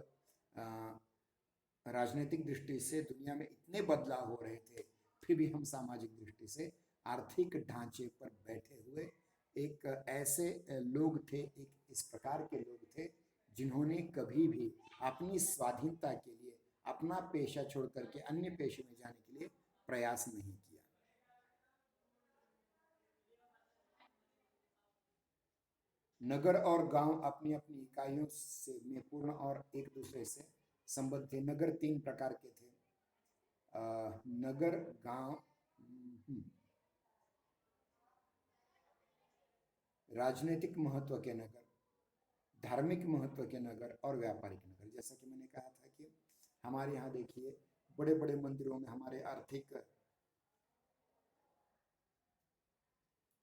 राजनीतिक दृष्टि से दुनिया में इतने बदलाव हो रहे थे, फिर भी हम सामाजिक दृष्टि से आर्थिक ढांचे पर बैठे हुए एक ऐसे लोग थे, एक इस प्रकार के लोग थे जिन्होंने कभी भी अपनी स्वाधीनता के लिए अपना पेशा छोड़ करके अन्य पेशे में जाने के लिए प्रयास नहीं किया। नगर और गांव अपनी अपनी इकाइयों से में पूर्ण और एक दूसरे से संबद्ध थे। नगर तीन प्रकार के थे, नगर, गांव, राजनीतिक महत्व के नगर, धार्मिक महत्व के नगर और व्यापारिक नगर। जैसा कि मैंने कहा था कि हमारे यहाँ देखिए बड़े बड़े मंदिरों में हमारे आर्थिक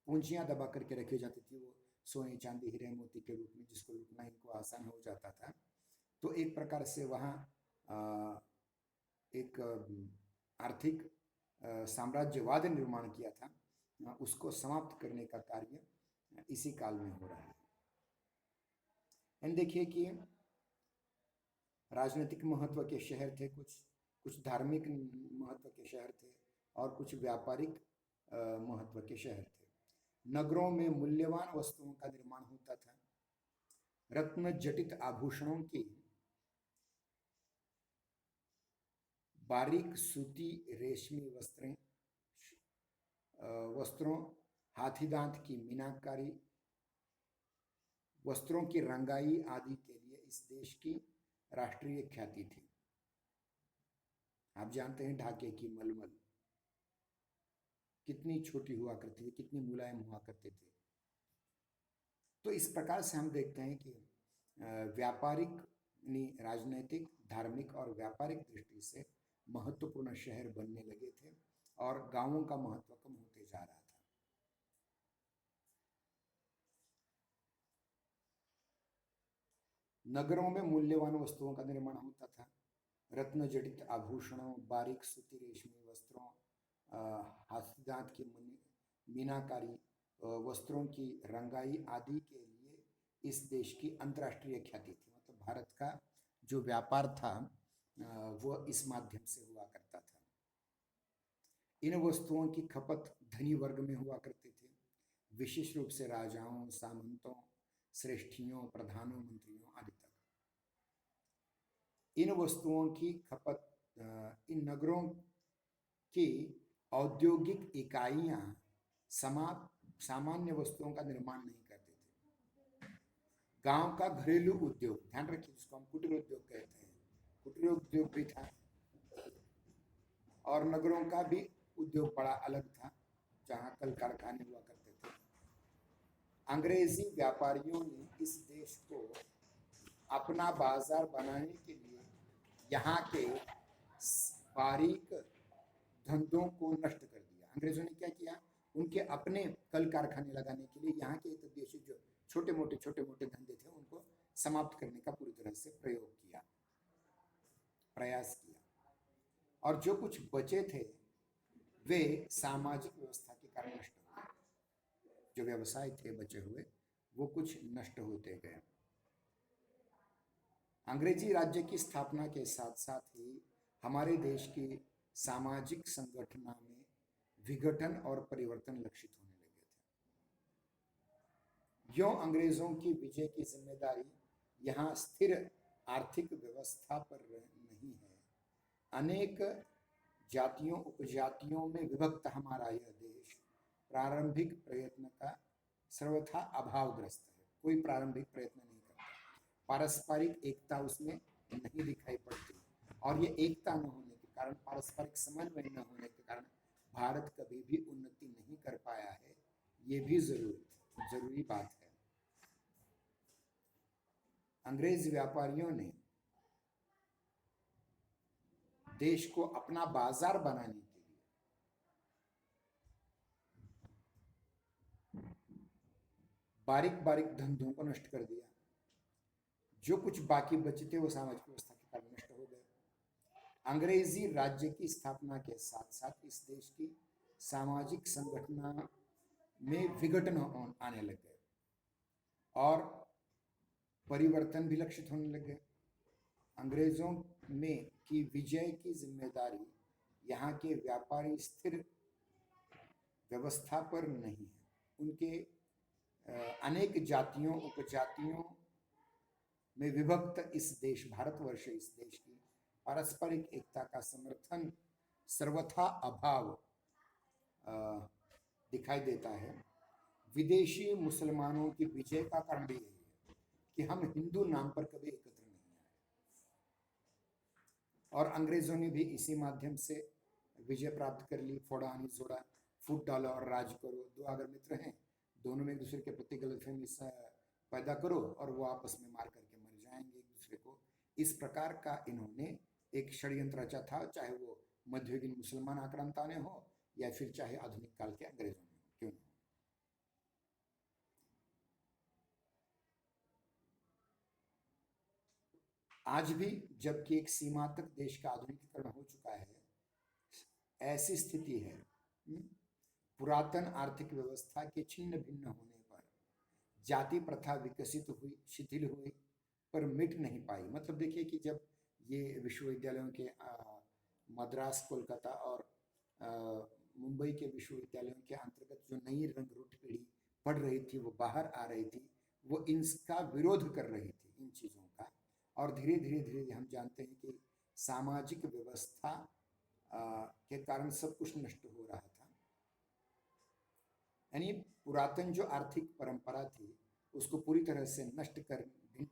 पूंजियां दबा करके रखी जाती थी, वो सोने चांदी हीरे मोती के रूप में, जिसको लूटना इनको आसान हो जाता था। तो एक प्रकार से वहाँ एक आर्थिक साम्राज्यवाद निर्माण किया था, उसको समाप्त करने का कार्य इसी काल में हो रहा है। एंड देखिए कि राजनीतिक महत्व के शहर थे कुछ, कुछ धार्मिक महत्व के शहर थे, और कुछ व्यापारिक महत्व के शहर थे। नगरों में मूल्यवान वस्तुओं का निर्माण होता था, रत्न जटित आभूषणों की, बारीक सूती रेशमी वस्त्रों, हाथी दांत की मीनाकारी, वस्त्रों की रंगाई आदि के लिए इस देश की राष्ट्रीय ख्याति थी। आप जानते हैं ढाके की मलमल कितनी छोटी हुआ करती थी, कितनी मुलायम हुआ करते थे। तो इस प्रकार से हम देखते हैं कि व्यापारिक यानी राजनीतिक, धार्मिक और व्यापारिक दृष्टि से महत्वपूर्ण शहर बनने लगे थे, और गांवों का महत्व कम होते जा रहा था। नगरों में मूल्यवान वस्तुओं का निर्माण होता था, रत्न जड़ित आभूषणों, बारीक सूती रेशमी वस्त्रों, हाथी दांत की मीनाकारी वस्त्रों की रंगाई आदि के लिए इस देश की अंतर्राष्ट्रीय ख्याति थी। मतलब भारत का जो व्यापार था वह इस माध्यम से हुआ करता था। इन वस्तुओं की खपत धनी वर्ग में हुआ करते थे, विशेष रूप से राजाओं, सामंतों, श्रेष्ठियों, प्रधानों, मंत्रियों आदि तक। इन वस्तुओं की खपत, इन नगरों की औद्योगिक इकाइयां सामान्य वस्तुओं का निर्माण नहीं करते थे। गांव का घरेलू उद्योग, ध्यान रखिए, जिसको हम कुटीर उद्योग कहते हैं, कुटीर उद्योग भी था, और नगरों का भी उद्योग बड़ा अलग था, जहां कल कारखाने हुआ करते थे। अंग्रेजी व्यापारियों ने इस देश को अपना बाजार बनाने के लिए यहाँ के बारीक धंधों को नष्ट कर दिया। अंग्रेजों ने क्या किया, उनके अपने कल कारखाने लगाने के लिए यहाँ के देशी जो छोटे मोटे धंधे थे उनको समाप्त करने का पूरी तरह से प्रयास किया, और जो कुछ बचे थे वे सामाजिक व्यवस्था के कारण नष्ट हुए। जो व्यवसाय थे बचे हुए वो कुछ नष्ट होते गए। अंग्रेजी राज्य की स्थापना के साथ साथ ही हमारे देश की सामाजिक संगठना में विघटन और परिवर्तन लक्षित होने लगे थे। यों अंग्रेजों की विजय की जिम्मेदारी यहाँ स्थिर आर्थिक व्यवस्था पर नहीं है। अनेक जातियों उपजातियों में विभक्त हमारा यह देश प्रारंभिक प्रयत्न का सर्वथा अभावग्रस्त है। कोई प्रारंभिक प्रयत्न नहीं करता, पारस्परिक एकता उसमें नहीं दिखाई पड़ती, और ये एकता न होने के कारण, पारस्परिक समन्वय न होने के कारण भारत कभी भी उन्नति नहीं कर पाया है। ये भी जरूरी बात है। अंग्रेज व्यापारियों ने देश को अपना बाजार बनाने के लिए बारीक बारीक धंधों को नष्ट कर दिया। जो कुछ बाकी बचे थे वो सामाजिक व्यवस्था के कारण नष्ट हो गए। अंग्रेजी राज्य की स्थापना के साथ साथ इस देश की सामाजिक संगठन में विघटन आने लग गए और परिवर्तन भी लक्षित होने लगे। अंग्रेजों में की विजय की जिम्मेदारी यहाँ के व्यापारी स्थिर व्यवस्था पर नहीं है। उनके अनेक जातियों उपजातियों में विभक्त इस देश भारतवर्ष, इस देश की पारस्परिक एकता का समर्थन सर्वथा अभाव दिखाई देता है। विदेशी मुसलमानों की विजय का कारण भी यही है कि हम हिंदू नाम पर कभी एकत्र नहीं आए, और अंग्रेजों ने भी इसी माध्यम से विजय प्राप्त कर ली। फोड़ा नहीं जोड़ा, फूट डालो और राज करो। दो अगर मित्र हैं, दोनों में एक दूसरे के प्रति गलतफहमी पैदा करो और वो आपस में मार करके मर जाएंगे एक दूसरे को। इस प्रकार का इन्होंने एक षड्यंत्र रचा था, चाहे वो मध्ययुगीन मुसलमान आक्रांता ने हो या फिर चाहे आधुनिक काल के अंग्रेजों ने हो, क्यों नहीं। आज भी जबकि एक सीमा तक देश का आधुनिकीकरण हो चुका है, ऐसी स्थिति है, पुरातन आर्थिक व्यवस्था के छिन्न भिन्न होने पर जाति प्रथा विकसित हुई, शिथिल हुई, पर मिट नहीं पाई। मतलब देखिए कि जब ये विश्वविद्यालयों के मद्रास, कोलकाता और मुंबई के विश्वविद्यालयों के अंतर्गत जो नई रंगरूट पीढ़ी पढ़ रही थी, वो बाहर आ रही थी, वो इनका विरोध कर रही थी, इन चीज़ों का। और धीरे धीरे धीरे हम जानते हैं कि सामाजिक व्यवस्था के कारण सब कुछ नष्ट हो रहा था। यानी पुरातन जो आर्थिक परंपरा थी उसको पूरी तरह से नष्ट कर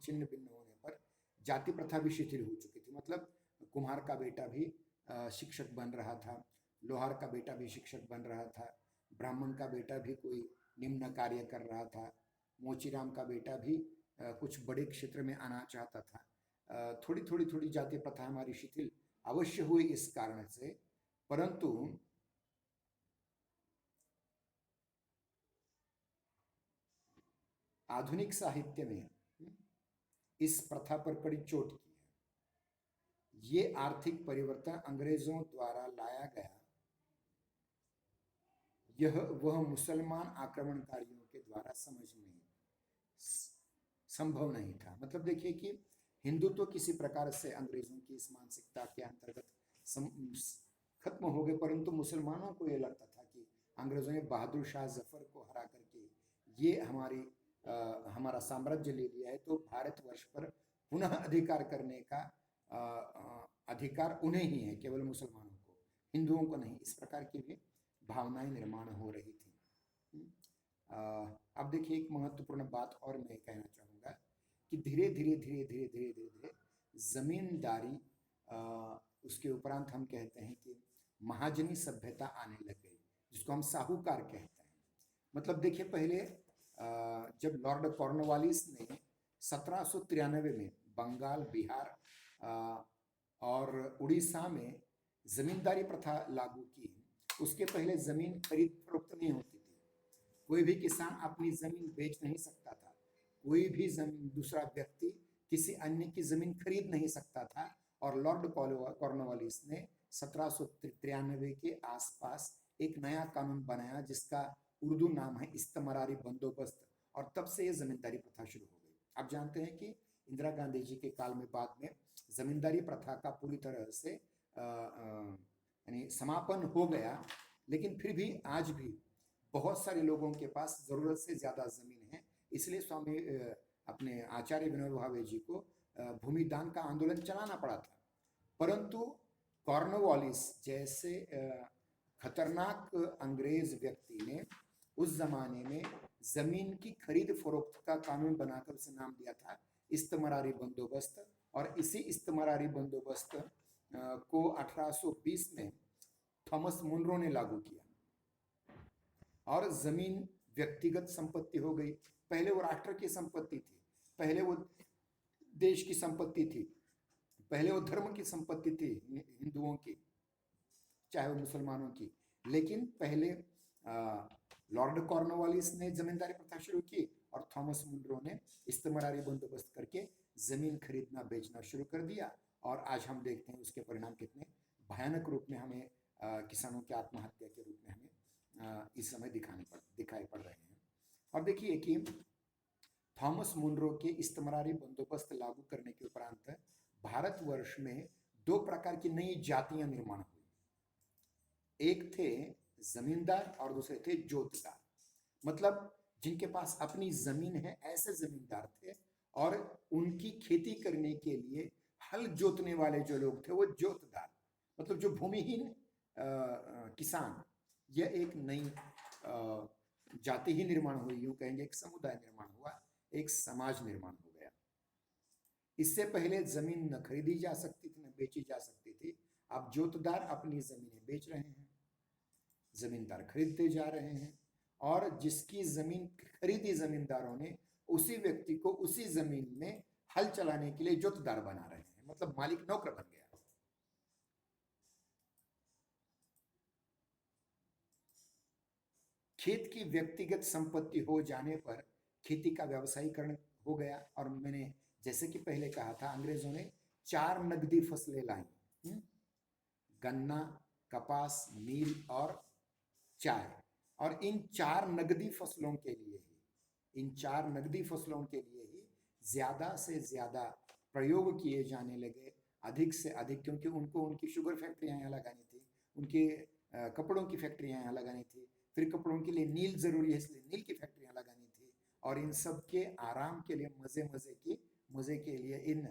छिन्न भिन्न होने पर जाति प्रथा भी शिथिल हो चुकी थी। मतलब कुम्हार का बेटा भी शिक्षक बन रहा था, लोहार का बेटा भी शिक्षक बन रहा था, ब्राह्मण का बेटा भी कोई निम्न कार्य कर रहा था, मोचीराम का बेटा भी कुछ बड़े क्षेत्र में आना चाहता था। थोड़ी थोड़ी थोड़ी जाति प्रथा हमारी शिथिल अवश्य हुई इस कारण से, परंतु आधुनिक साहित्य में इस प्रथा पर कड़ी चोट की है। ये आर्थिक परिवर्तन अंग्रेजों द्वारा लाया गया, यह वह मुसलमान आक्रमणकारियों के द्वारा संभव नहीं था। मतलब देखिए कि हिंदुत्व किसी प्रकार से अंग्रेजों की इस मानसिकता के अंतर्गत खत्म हो गए, परंतु मुसलमानों को यह लगता था कि अंग्रेजों ने बहादुर शाह जफर को हरा करके ये हमारा साम्राज्य ले लिया है, तो भारतवर्ष पर पुनः अधिकार करने का अधिकार उन्हें ही है, केवल मुसलमानों को, हिंदुओं को नहीं। इस प्रकार की भी भावनाएं निर्माण हो रही थी। अब देखिए एक महत्वपूर्ण बात और मैं कहना चाहूँगा कि धीरे धीरे धीरे धीरे धीरे धीरे धीरे जमींदारी, उसके उपरांत हम कहते हैं कि महाजनी सभ्यता आने लग गई, जिसको हम साहूकार कहते हैं। मतलब देखिए पहले जब लॉर्ड कॉर्नवालिस ने 1793 में बंगाल, बिहार और उड़ीसा में जमींदारी प्रथा लागू की, उसके पहले जमीन खरीद फरोख्त नहीं होती थी। कोई भी किसान अपनी जमीन बेच नहीं सकता था, कोई भी दूसरा व्यक्ति किसी अन्य की जमीन खरीद नहीं सकता था। और लॉर्ड कॉर्नवालिस ने 1793 के आसपास एक नया कानून बनाया जिसका उर्दू नाम है इस्तमरारी बंदोबस्त, और तब से ये जमींदारी प्रथा शुरू हो गई। आप जानते हैं कि इंदिरा गांधी जी के काल में बाद में जमींदारी प्रथा का पूरी तरह से यानी समापन हो गया, लेकिन फिर भी आज भी बहुत सारे लोगों के पास जरूरत से ज्यादा जमीन है। इसलिए स्वामी अपने आचार्य विनोबा भावे जी को भूमिदान का आंदोलन चलाना पड़ा था। परंतु कॉर्नवालिस जैसे खतरनाक अंग्रेज व्यक्ति ने उस जमाने में जमीन की खरीद फरोख्त का कानून बनाकर उसे नाम दिया था इस्तमरारी बंदोबस्त। और इसी इस्तमरारी बंदोबस्त को 1820 में थॉमस मुनरो ने लागू किया और जमीन व्यक्तिगत संपत्ति हो गई। पहले वो राष्ट्र की संपत्ति थी, पहले वो देश की संपत्ति थी, पहले वो धर्म की संपत्ति थी, हिंदुओं की चाहे वो मुसलमानों की। लेकिन पहले लॉर्ड कॉर्नवालिस ने जमींदारी प्रथा शुरू की और थॉमस मुनरो ने इस्तमरारी बंदोबस्त करके जमीन खरीदना बेचना शुरू कर दिया। और आज हम देखते हैं उसके परिणाम कितने भयानक रूप में हमें किसानों की आत्महत्या के रूप में हमें इस समय दिखाई पड़ रहे हैं। और देखिए कि थॉमस मुनरो के इस्तमरारी बंदोबस्त लागू करने के उपरांत भारतवर्ष में दो प्रकार की नई जातियां निर्माण हुई। एक थे जमींदार और दूसरे थे जोतदार। मतलब जिनके पास अपनी जमीन है ऐसे जमींदार थे, और उनकी खेती करने के लिए हल जोतने वाले जो लोग थे वो जोतदार। मतलब जो भूमिहीन किसान, यह एक नई जाति ही निर्माण हुई, यूं कहेंगे एक समुदाय निर्माण हुआ, एक समाज निर्माण हो गया। इससे पहले जमीन न खरीदी जा सकती थी न बेची जा सकती थी। अब जोतदार अपनी जमीनें बेच रहे हैं, जमींदार खरीदते जा रहे हैं, और जिसकी जमीन खरीदी जमींदारों ने उसी व्यक्ति को उसी जमीन में हल चलाने के लिए जोतदार बना रहे हैं। मतलब मालिक नौकर बन गया। खेत की व्यक्तिगत संपत्ति हो जाने पर खेती का व्यवसायीकरण हो गया। और मैंने जैसे कि पहले कहा था, अंग्रेजों ने 4 नगदी फसलें लाई, गन्ना, कपास, नील और चाय। और इन 4 नगदी फसलों के लिए ही ज्यादा से ज्यादा प्रयोग किए जाने लगे, अधिक से अधिक, क्योंकि उनको उनकी शुगर फैक्ट्रियां यहाँ लगानी थी, उनके कपड़ों की फैक्ट्रियां यहाँ लगानी थी, फिर कपड़ों के लिए नील जरूरी है इसलिए नील की फैक्ट्रियां लगानी थी। और इन सब के आराम के लिए, मजे के लिए, इन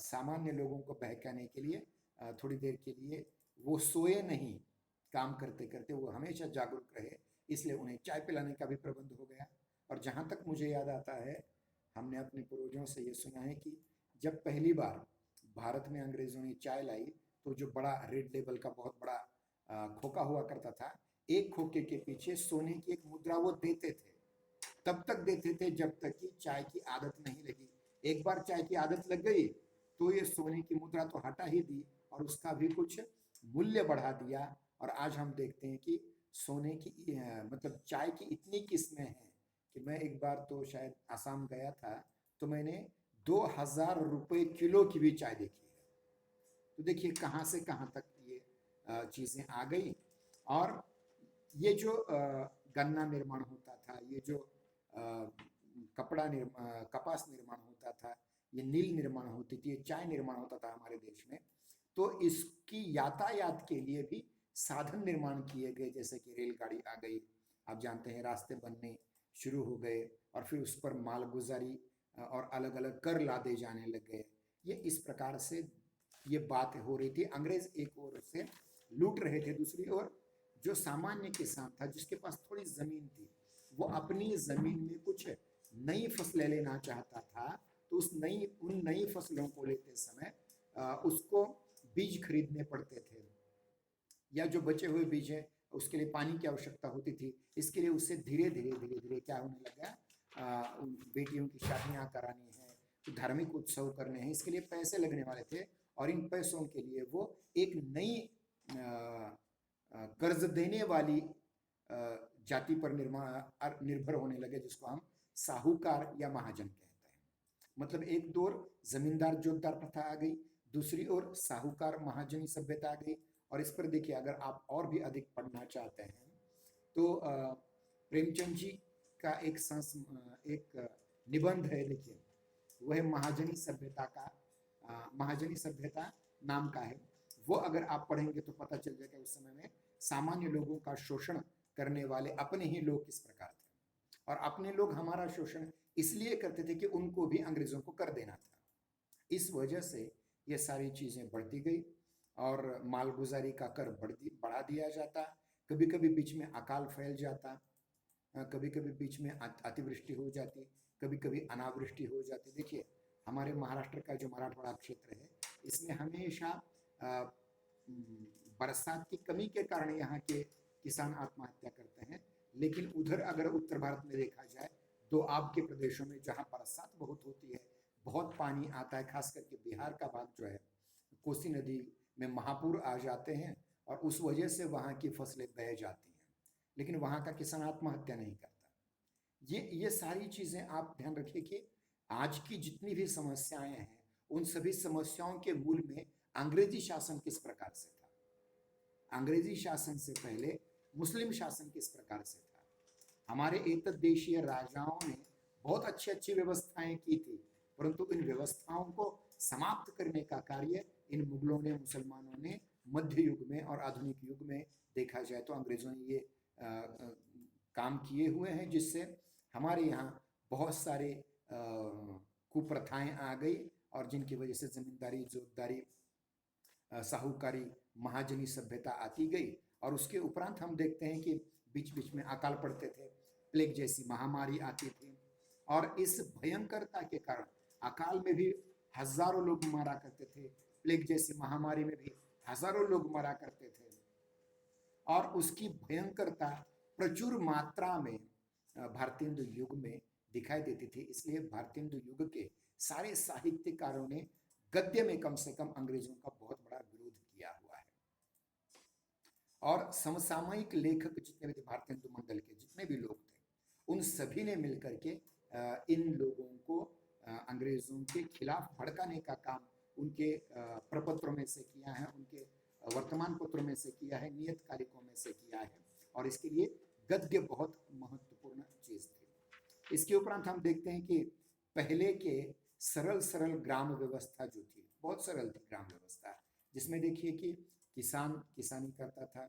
सामान्य लोगों को बहकाने के लिए, थोड़ी देर के लिए वो सोए नहीं, काम करते करते वो हमेशा जागरूक रहे, इसलिए उन्हें चाय पिलाने का भी प्रबंध हो गया। और जहाँ तक मुझे याद आता है, हमने अपने पूर्वजों से ये सुना है कि जब पहली बार भारत में अंग्रेजों ने चाय लाई तो जो बड़ा रेड लेबल का बहुत बड़ा खोखा हुआ करता था, एक खोखे के पीछे सोने की एक मुद्रा वो देते थे। तब तक देते थे जब तक कि चाय की आदत नहीं लगी। एक बार चाय की आदत लग गई तो ये सोने की मुद्रा तो हटा ही दी और उसका भी कुछ मूल्य बढ़ा दिया। और आज हम देखते हैं कि सोने की मतलब चाय की इतनी किस्में हैं कि मैं एक बार तो शायद आसाम गया था तो मैंने 2000 रुपये किलो की भी चाय देखी है। तो देखिए कहाँ से कहाँ तक ये चीज़ें आ गई। और ये जो गन्ना निर्माण होता था, ये जो कपास निर्माण होता था, ये नील निर्माण होती थी, ये चाय निर्माण होता था हमारे देश में, तो इसकी यातायात के लिए भी साधन निर्माण किए गए, जैसे कि रेलगाड़ी आ गई, आप जानते हैं रास्ते बनने शुरू हो गए, और फिर उस पर मालगुजारी और अलग अलग कर लादे जाने लग गए। ये इस प्रकार से ये बात हो रही थी। अंग्रेज एक ओर से लूट रहे थे, दूसरी ओर जो सामान्य किसान था जिसके पास थोड़ी जमीन थी, वो अपनी जमीन में कुछ नई फसलें लेना चाहता था, तो उन नई फसलों को लेते समय उसको बीज खरीदने पड़ते थे, या जो बचे हुए बीज है उसके लिए पानी की आवश्यकता होती थी। इसके लिए उससे धीरे धीरे क्या होने लगा, बेटियों की शादियां करानी है, तो धार्मिक उत्सव करने हैं, इसके लिए पैसे लगने वाले थे। और इन पैसों के लिए वो एक नई कर्ज देने वाली जाति पर निर्भर होने लगे, जिसको हम साहूकार या महाजन कहते हैं। मतलब एक ओर जमींदार जोतदार प्रथा आ गई, दूसरी ओर साहूकार महाजनी सभ्यता आ गई। और इस पर देखिए, अगर आप और भी अधिक पढ़ना चाहते हैं तो प्रेमचंद जी का एक निबंध है, देखिए वह महाजनी सभ्यता नाम का है। वो अगर आप पढ़ेंगे तो पता चल जाएगा उस समय में सामान्य लोगों का शोषण करने वाले अपने ही लोग किस प्रकार थे। और अपने लोग हमारा शोषण इसलिए करते थे कि उनको भी अंग्रेजों को कर देना था। इस वजह से ये सारी चीज़ें बढ़ती गई और मालगुजारी का कर बढ़ा दिया जाता। कभी कभी बीच में अकाल फैल जाता, कभी कभी बीच में अतिवृष्टि हो जाती, कभी कभी अनावृष्टि हो जाती। देखिए हमारे महाराष्ट्र का जो मराठवाड़ा क्षेत्र है, इसमें हमेशा बरसात की कमी के कारण यहाँ के किसान आत्महत्या करते हैं। लेकिन उधर अगर उत्तर भारत में देखा जाए तो आपके प्रदेशों में जहाँ बरसात बहुत होती है, बहुत पानी आता है, खास करके बिहार का भाग जो है, कोसी नदी में महापुर आ जाते हैं और उस वजह से वहाँ की फसलें बह जाती हैं, लेकिन वहाँ का किसान आत्महत्या नहीं करता। ये सारी चीजें आप ध्यान रखिए कि आज की जितनी भी समस्याएं हैं, उन सभी समस्याओं के मूल में अंग्रेजी शासन किस प्रकार से था, अंग्रेजी शासन से पहले मुस्लिम शासन किस प्रकार से था। हमारे एतद देशीय राजाओं ने बहुत अच्छी अच्छी व्यवस्थाएं की थी, परंतु इन व्यवस्थाओं को समाप्त करने का कार्य इन मुगलों ने, मुसलमानों ने मध्य युग में और आधुनिक युग में देखा जाए तो अंग्रेजों ने ये काम किए हुए हैं, जिससे हमारे यहाँ बहुत सारे कुप्रथाएं आ गई और जिनकी वजह से जमींदारी, जोतदारी, साहूकारी, महाजनी सभ्यता आती गई। और उसके उपरांत हम देखते हैं कि बीच बीच में अकाल पड़ते थे, प्लेग जैसी महामारी आती थी और इस भयंकरता के कारण अकाल में भी हजारों लोग मरा करते थे, प्लेग जैसी महामारी में भी हजारों लोग मरा करते थे और उसकी भयंकरता प्रचुर मात्रा में भारतेंदु युग में दिखाई देती थी। इसलिए भारतेंदु युग के सारे साहित्यकारों ने गद्य में कम से कम अंग्रेजों का बहुत बड़ा विरोध किया हुआ है। और समसामयिक लेखक जितने भी थे, भारतेंदु मंडल के जितने भी लोग थे, उन सभी ने मिलकर के इन लोगों को अंग्रेजों के खिलाफ भड़काने का काम उनके प्रपत्रों में से किया है, उनके वर्तमान पत्रों में से किया है, नियत कालिकों में से किया है और इसके लिए गद्य बहुत महत्वपूर्ण चीज थी। इसके उपरांत हम देखते हैं कि पहले के सरल सरल ग्राम व्यवस्था जो थी, बहुत सरल थी ग्राम व्यवस्था, जिसमें देखिए कि किसान किसानी करता था,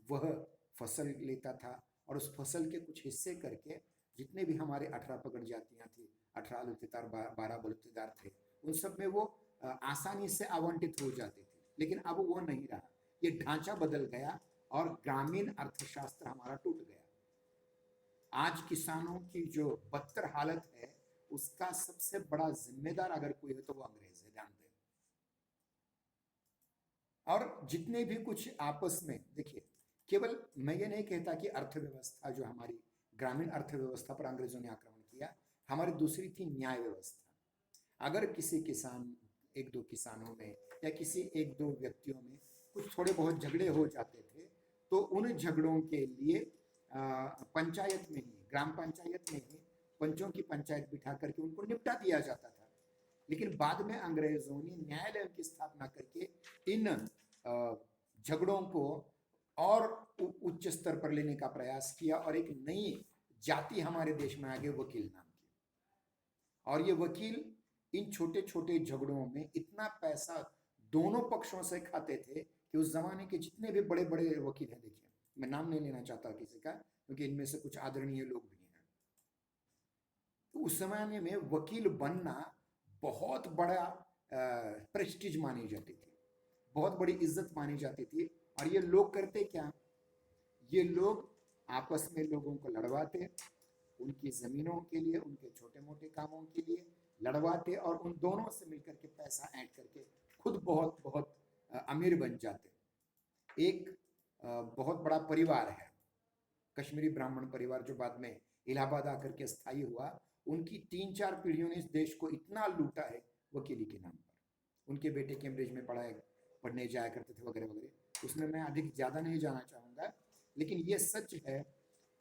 वह फसल लेता था और उस फसल के कुछ हिस्से करके जितने भी हमारे 18 पगड़ जातियां थी, 18 लुतेदार, 12 बलुतेदार थे, उन सब में वो आसानी से आवंटित हो जाती थी। लेकिन अब वो नहीं रहा, ये ढांचा बदल गया और ग्रामीण अर्थशास्त्र हमारा टूट गया। आज किसानों की जो बदतर हालत है, उसका सबसे बड़ा जिम्मेदार अगर कोई है तो वो अंग्रेज है, ध्यान दें। और जितने भी कुछ आपस में देखिए, केवल मैं ये नहीं कहता कि अर्थव्यवस्था जो हमारी ग्रामीण अर्थव्यवस्था पर अंग्रेजों ने आक्रमण किया, हमारी दूसरी थी न्याय व्यवस्था। अगर किसी किसान, एक दो किसानों में या किसी एक दो व्यक्तियों में कुछ थोड़े बहुत झगड़े हो जाते थे, तो उन झगड़ों के लिए पंचायत में ही, ग्राम पंचायत में ही पंचों की पंचायत बिठा करके उनको निपटा दिया जाता था। लेकिन बाद में अंग्रेजों ने न्यायालय की स्थापना करके इन झगड़ों को और उच्च स्तर पर लेने का प्रयास किया और एक नई जाति हमारे देश में आ गई, वकील नाम की। और ये वकील इन छोटे छोटे झगड़ों में इतना पैसा दोनों पक्षों से खाते थे कि उस जमाने के जितने भी बड़े बड़े वकील हैं, देखिए मैं नाम नहीं लेना चाहता किसी का, क्योंकि इनमें से कुछ आदरणीय लोग भी हैं, तो उस जमाने में वकील बनना बहुत बड़ा प्रेस्टीज मानी जाती थी, बहुत बड़ी इज्जत मानी जाती थी। और ये लोग करते क्या, ये लोग आपस में लोगों को लड़वाते, उनकी जमीनों के लिए, उनके छोटे मोटे कामों के लिए लड़वाते और उन दोनों से मिलकर के पैसा ऐड करके खुद बहुत बहुत अमीर बन जाते। एक बहुत बड़ा परिवार है, कश्मीरी ब्राह्मण परिवार, जो बाद में इलाहाबाद आकर के स्थायी हुआ, उनकी 3-4 पीढ़ियों ने इस देश को इतना लूटा है वकीली के नाम पर। उनके बेटे कैम्ब्रिज में पढ़ने जाया करते थे वगैरह वगैरह, उसमें मैं अधिक ज़्यादा नहीं जाना चाहूँगा। लेकिन ये सच है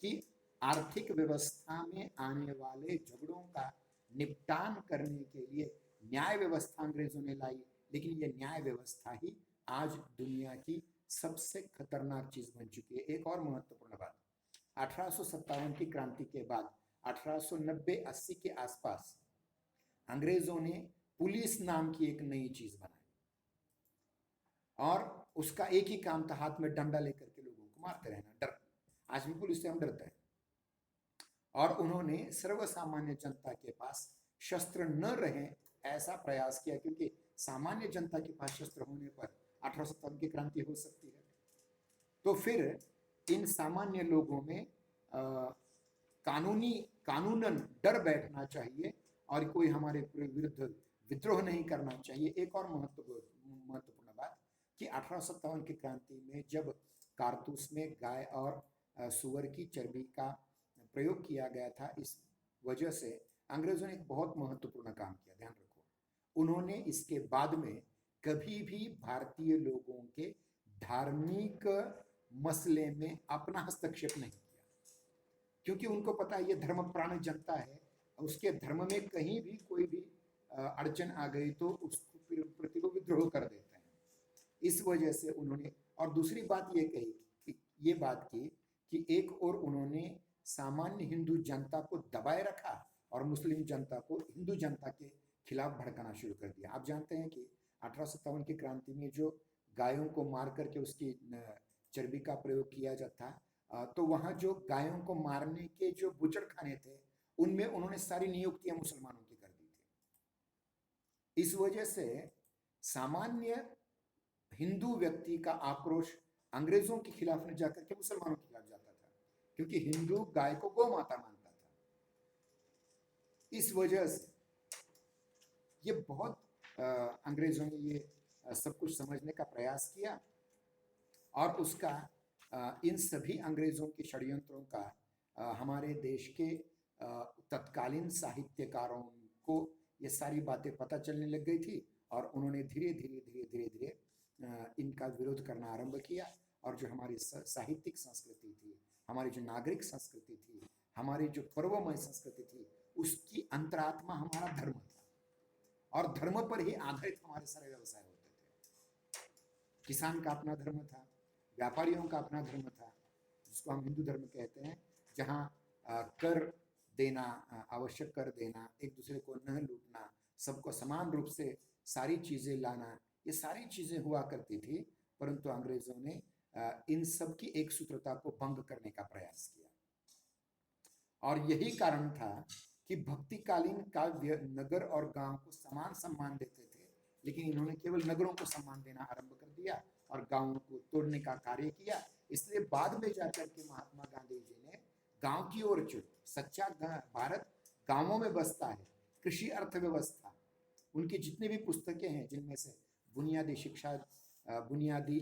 कि आर्थिक व्यवस्था में आने वाले झगड़ों का निपटान करने के लिए न्याय व्यवस्था अंग्रेजों ने लाई, लेकिन ये न्याय व्यवस्था ही आज दुनिया की सबसे खतरनाक चीज बन चुकी है। एक और महत्वपूर्ण बात, 1857 की क्रांति के बाद 1890-80 के आसपास अंग्रेजों ने पुलिस नाम की एक नई चीज बनाई और उसका एक ही काम था, हाथ में डंडा लेकर के लोगों को मारते रहना, डर। आज भी पुलिस से हम डरते हैं। और उन्होंने सर्वसामान्य जनता के पास शस्त्र न रहे ऐसा प्रयास किया, क्योंकि सामान्य जनता के पास शस्त्र होने पर 1857 की क्रांति हो सकती है। तो फिर इन सामान्य लोगों में कानूनन डर बैठना चाहिए और कोई हमारे विरुद्ध विद्रोह नहीं करना चाहिए। एक और महत्वपूर्ण बात कि 1857 की क्रांति में जब कारतूस में गाय और सुअर की चर्बी का प्रयोग किया गया था, इस वजह से अंग्रेजों ने एक बहुत महत्वपूर्ण काम किया, ध्यान रखो। उन्होंने इसके बाद में कभी भी भारतीय लोगों के धार्मिक मसले में अपना हस्तक्षेप नहीं किया, क्योंकि उनको पता है ये धर्मप्राण जनता है, उसके धर्म में कहीं भी कोई भी अड़चन आ गई तो उसको प्रति वो विद्रोह कर देते हैं। इस वजह से उन्होंने, और दूसरी बात ये कही कि ये बात की कि एक और उन्होंने सामान्य हिंदू जनता को दबाए रखा और मुस्लिम जनता को हिंदू जनता के खिलाफ भड़काना शुरू कर दिया। आप जानते हैं कि 1857 की क्रांति में जो गायों को मार करके उसकी चर्बी का प्रयोग किया जाता, तो वहां जो गायों को मारने के जो बुचड़खाने थे उनमें उन्होंने सारी नियुक्तियां मुसलमानों की कर दी थी। इस वजह से सामान्य हिंदू व्यक्ति का आक्रोश अंग्रेजों के खिलाफ न जाकर के मुसलमानों के खिलाफ जाता था, क्योंकि हिंदू गाय को गौ माता मानता था। इस वजह से ये बहुत अंग्रेजों ने ये सब कुछ समझने का प्रयास किया और उसका इन सभी अंग्रेजों के षड्यंत्रों का हमारे देश के तत्कालीन साहित्यकारों को ये सारी बातें पता चलने लग गई थी और उन्होंने धीरे धीरे इनका विरोध करना आरंभ किया। और जो हमारी साहित्यिक संस्कृति थी, हमारी जो नागरिक संस्कृति थी, हमारी जो पर्वमय संस्कृति थी, उसकी अंतरात्मा हमारा धर्म था और धर्म पर ही आधारित हमारे सारे व्यवसाय होते थे। किसान का अपना धर्म था, व्यापारियों का अपना धर्म था, जिसको हम हिंदू धर्म कहते हैं, जहाँ कर देना, आवश्यक कर देना, एक दूसरे को न लूटना, सबको समान रूप से सारी चीजें लाना, ये सारी चीजें हुआ करती थी। परंतु अंग्रेजों ने इन सब की एक सूत्रता को भंग करने का प्रयास किया और यही कारण था कि भक्तिकालीन काव्य नगर और गांव को समान सम्मान देते थे, लेकिन इन्होंने केवल नगरों को सम्मान देना आरंभ कर दिया और गांवों को तोड़ने का कार्य किया। इसलिए बाद में जाकर के महात्मा गांधी जी ने गांव की ओर चले। सच्चा भारत गांवों में बसता है। कृषि अर्थव्यवस्था, उनकी जितनी भी पुस्तकें हैं, जिनमें से बुनियादी शिक्षा, बुनियादी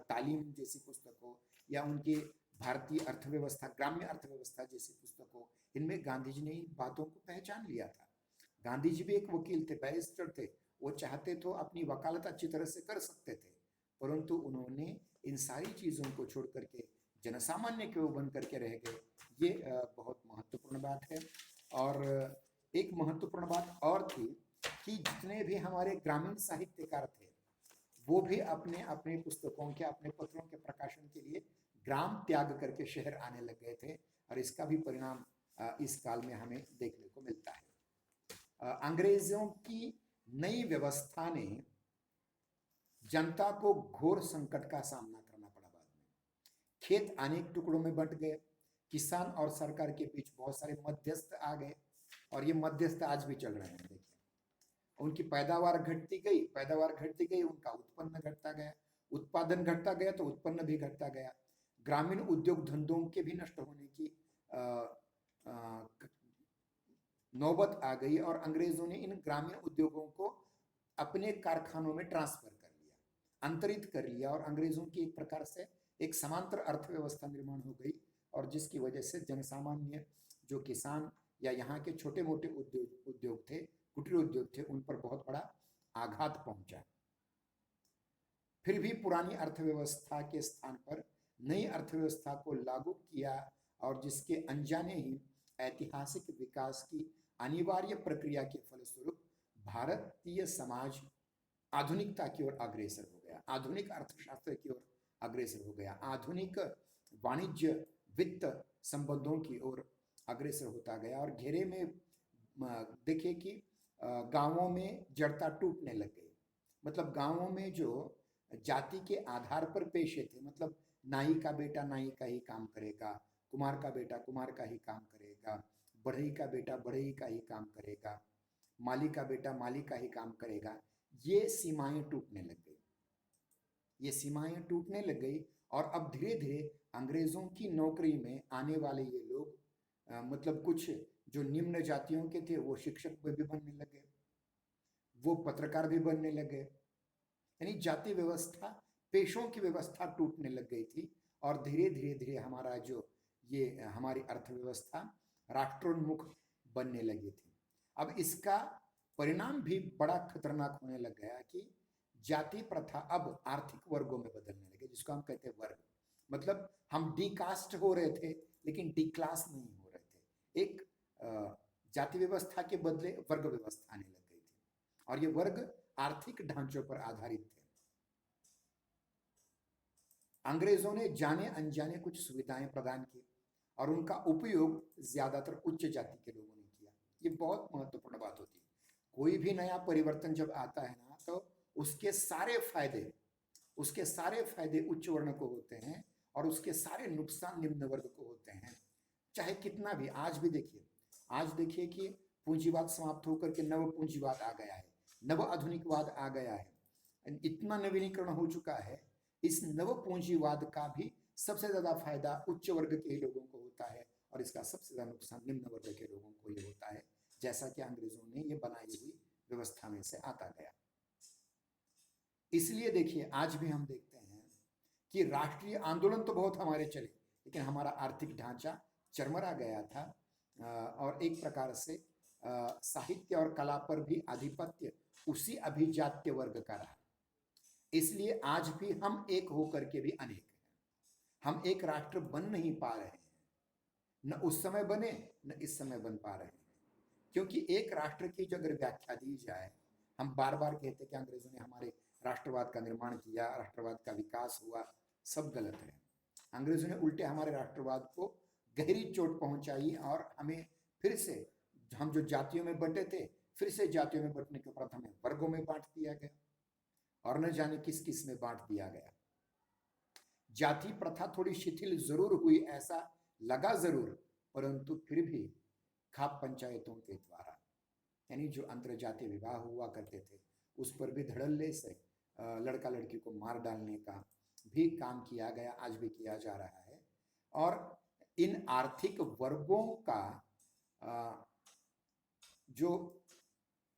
तालीम जैसी पुस्तकों या उनकी भारतीय अर्थव्यवस्था, ग्राम्य अर्थव्यवस्था जैसी पुस्तकों, इनमें गांधी जी ने इन बातों को पहचान लिया था। गांधी जी भी एक वकील थे, बैरिस्टर थे, वो चाहते तो अपनी वकालत अच्छी तरह से कर सकते थे, परंतु उन्होंने इन सारी चीजों को छोड़ करके जनसामान्य क्यों बन करके रह गए, ये बहुत महत्वपूर्ण बात है। और एक महत्वपूर्ण बात और थी कि जितने भी हमारे ग्रामीण साहित्यकार थे वो भी अपने अपने पुस्तकों के, अपने पत्रों के प्रकाशन के लिए ग्राम त्याग करके शहर आने लग गए थे और इसका भी परिणाम इस काल में हमें देखने को मिलता है। अंग्रेजों की नई व्यवस्था ने जनता को घोर संकट का सामना करना पड़ा। बाद में खेत अनेक टुकड़ों में बंट गए, किसान और सरकार के बीच बहुत सारे मध्यस्थ आ गए और ये मध्यस्थ आज भी चल रहे हैं। देखिए, उनकी पैदावार घटती गई, उनका उत्पन्न घटता गया, उत्पादन घटता गया तो उत्पन्न भी घटता गया। ग्रामीण उद्योग धंधों के भी नष्ट होने की नौबत आ गई और अंग्रेजों ने इन ग्रामीण उद्योगों को अपने कारखानों में ट्रांसफर कर लिया, अंतरित कर लिया और अंग्रेजों की एक प्रकार से एक समांतर अर्थव्यवस्था निर्माण हो गई और जिसकी वजह से जनसामान्य, जो किसान या यहाँ के छोटे मोटे उद्योग थे, कुटीर उद्योग थे, उन पर बहुत बड़ा आघात पहुंचा। फिर भी पुरानी अर्थव्यवस्था के स्थान पर नई अर्थव्यवस्था को लागू किया और जिसके अनजाने ही ऐतिहासिक विकास की अनिवार्य प्रक्रिया के फलस्वरूप भारतीय समाज आधुनिकता की ओर अग्रसर हो गया, आधुनिक अर्थशास्त्र की ओर अग्रसर हो गया, आधुनिक वाणिज्य वित्त संबंधों की ओर अग्रसर होता गया और घेरे में देखिए कि गांवों में जड़ता टूटने लग गई। मतलब गांवों में जो जाति के आधार पर पेशे थे, मतलब नाई का बेटा नाई का ही काम करेगा, कुम्हार का बेटा कुम्हार का ही काम करेगा, बढ़ई का बेटा बढ़ई का ही काम करेगा, माली का बेटा माली का ही काम करेगा, ये सीमाएं टूटने लग गई। ये सीमाएं टूटने लग गई और अब धीरे धीरे अंग्रेजों की नौकरी में आने वाले ये लोग मतलब कुछ जो निम्न जातियों के थे वो शिक्षक भी बनने लगे, वो पत्रकार भी बनने लगे। यानी जाति व्यवस्था, पेशों की व्यवस्था टूटने लग गई थी और धीरे धीरे धीरे हमारा जो ये हमारी अर्थव्यवस्था राष्ट्रोन्मुख बनने लगी थी। अब इसका परिणाम भी बड़ा खतरनाक होने लग गया कि जाति प्रथा अब आर्थिक वर्गों में बदलने लगे, जिसको हम कहते हैं वर्ग। मतलब हम डी कास्ट हो रहे थे लेकिन डी क्लास नहीं हो रहे थे। एक जाति व्यवस्था के बदले वर्ग व्यवस्था आने लग गई थी और ये वर्ग आर्थिक ढांचों पर आधारित थे। अंग्रेजों ने जाने अनजाने कुछ सुविधाएं प्रदान की और उनका उपयोग ज्यादातर उच्च जाति के लोगों ने किया। ये बहुत महत्वपूर्ण बात होती है। कोई भी नया परिवर्तन जब आता है ना, तो उसके सारे फायदे उच्च वर्ण को होते हैं और उसके सारे नुकसान निम्न वर्ग को होते हैं। चाहे कितना भी, आज देखिए कि पूंजीवाद समाप्त होकर के नव पूंजीवाद आ गया है, नव आधुनिकवाद आ गया है, इतना नवीनीकरण हो चुका है। इस नव पूंजीवाद का भी सबसे ज्यादा फायदा उच्च वर्ग के ही लोगों को होता है और इसका सबसे ज्यादा नुकसान निम्न वर्ग के लोगों को ये होता है, जैसा कि अंग्रेजों ने ये बनाई हुई व्यवस्था में से आता गया। इसलिए देखिए आज भी हम देखते हैं कि राष्ट्रीय आंदोलन तो बहुत हमारे चले, लेकिन हमारा आर्थिक ढांचा चरमरा गया था और एक प्रकार से साहित्य और कला पर भी आधिपत्य उसी अभिजात्य वर्ग का रहा। इसलिए आज भी हम एक होकर के भी अनेक हैं। हम एक राष्ट्र बन नहीं पा रहे हैं, न उस समय बने न इस समय बन पा रहे हैं, क्योंकि एक राष्ट्र की जो अगर व्याख्या दी जाए, हम बार बार कहते हैं कि अंग्रेजों ने हमारे राष्ट्रवाद का निर्माण किया, राष्ट्रवाद का विकास हुआ, सब गलत है। अंग्रेजों ने उल्टे हमारे राष्ट्रवाद को गहरी चोट पहुंचाई और हमें फिर से, हम जो जातियों में बंटे थे, फिर से जातियों में बंटने के उपरांत हमें वर्गों में बांट दिया गया और न जाने किस किस में बांट दिया गया। जाति प्रथा थोड़ी शिथिल जरूर हुई, ऐसा लगा जरूर, परंतु फिर भी खाप पंचायतों के द्वारा, यानी जो अंतर जातीय विवाह हुआ करते थे उस पर भी धड़ल्ले से लड़का लड़की को मार डालने का भी काम किया गया, आज भी किया जा रहा है। और इन आर्थिक वर्गों का जो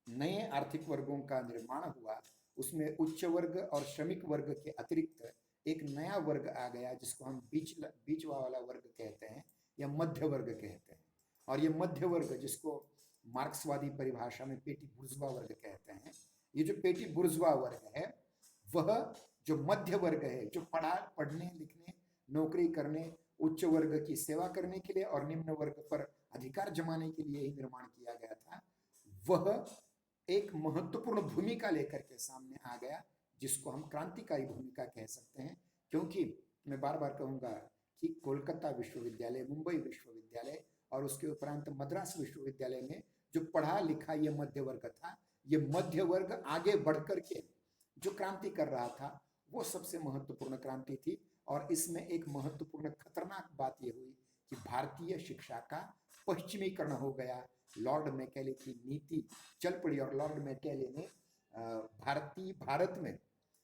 नए आर्थिक वर्गों का निर्माण हुआ, उसमें उच्च वर्ग और श्रमिक वर्ग के अतिरिक्त एक नया वर्ग आ गया जिसको हम बीच वाला वर्ग कहते हैं या मध्य वर्ग कहते हैं। और ये मध्य वर्ग, जिसको मार्क्सवादी परिभाषा में पेटी बुर्जुआ वर्ग कहते हैं, ये जो पेटी बुर्जुआ वर्ग है वह जो मध्य वर्ग है, जो पढ़ने लिखने नौकरी करने उच्च वर्ग की सेवा करने के लिए और निम्न वर्ग पर अधिकार जमाने के लिए ही निर्माण किया गया था, वह एक महत्वपूर्ण भूमिका लेकर के सामने आ गया, जिसको हम क्रांतिकारी भूमिका कह सकते हैं। क्योंकि मैं बार बार कहूंगा कि कोलकाता विश्वविद्यालय, मुंबई विश्वविद्यालय और उसके उपरांत मद्रास विश्वविद्यालय में जो पढ़ा लिखा ये मध्य वर्ग था, ये मध्य वर्ग आगे बढ़कर के जो क्रांति कर रहा था वो सबसे महत्वपूर्ण क्रांति थी। और इसमें एक महत्वपूर्ण खतरनाक बात यह हुई कि भारतीय शिक्षा का पश्चिमीकरण हो गया। लॉर्ड मैकेले की नीति चल पड़ी और लॉर्ड मैकेले ने भारत में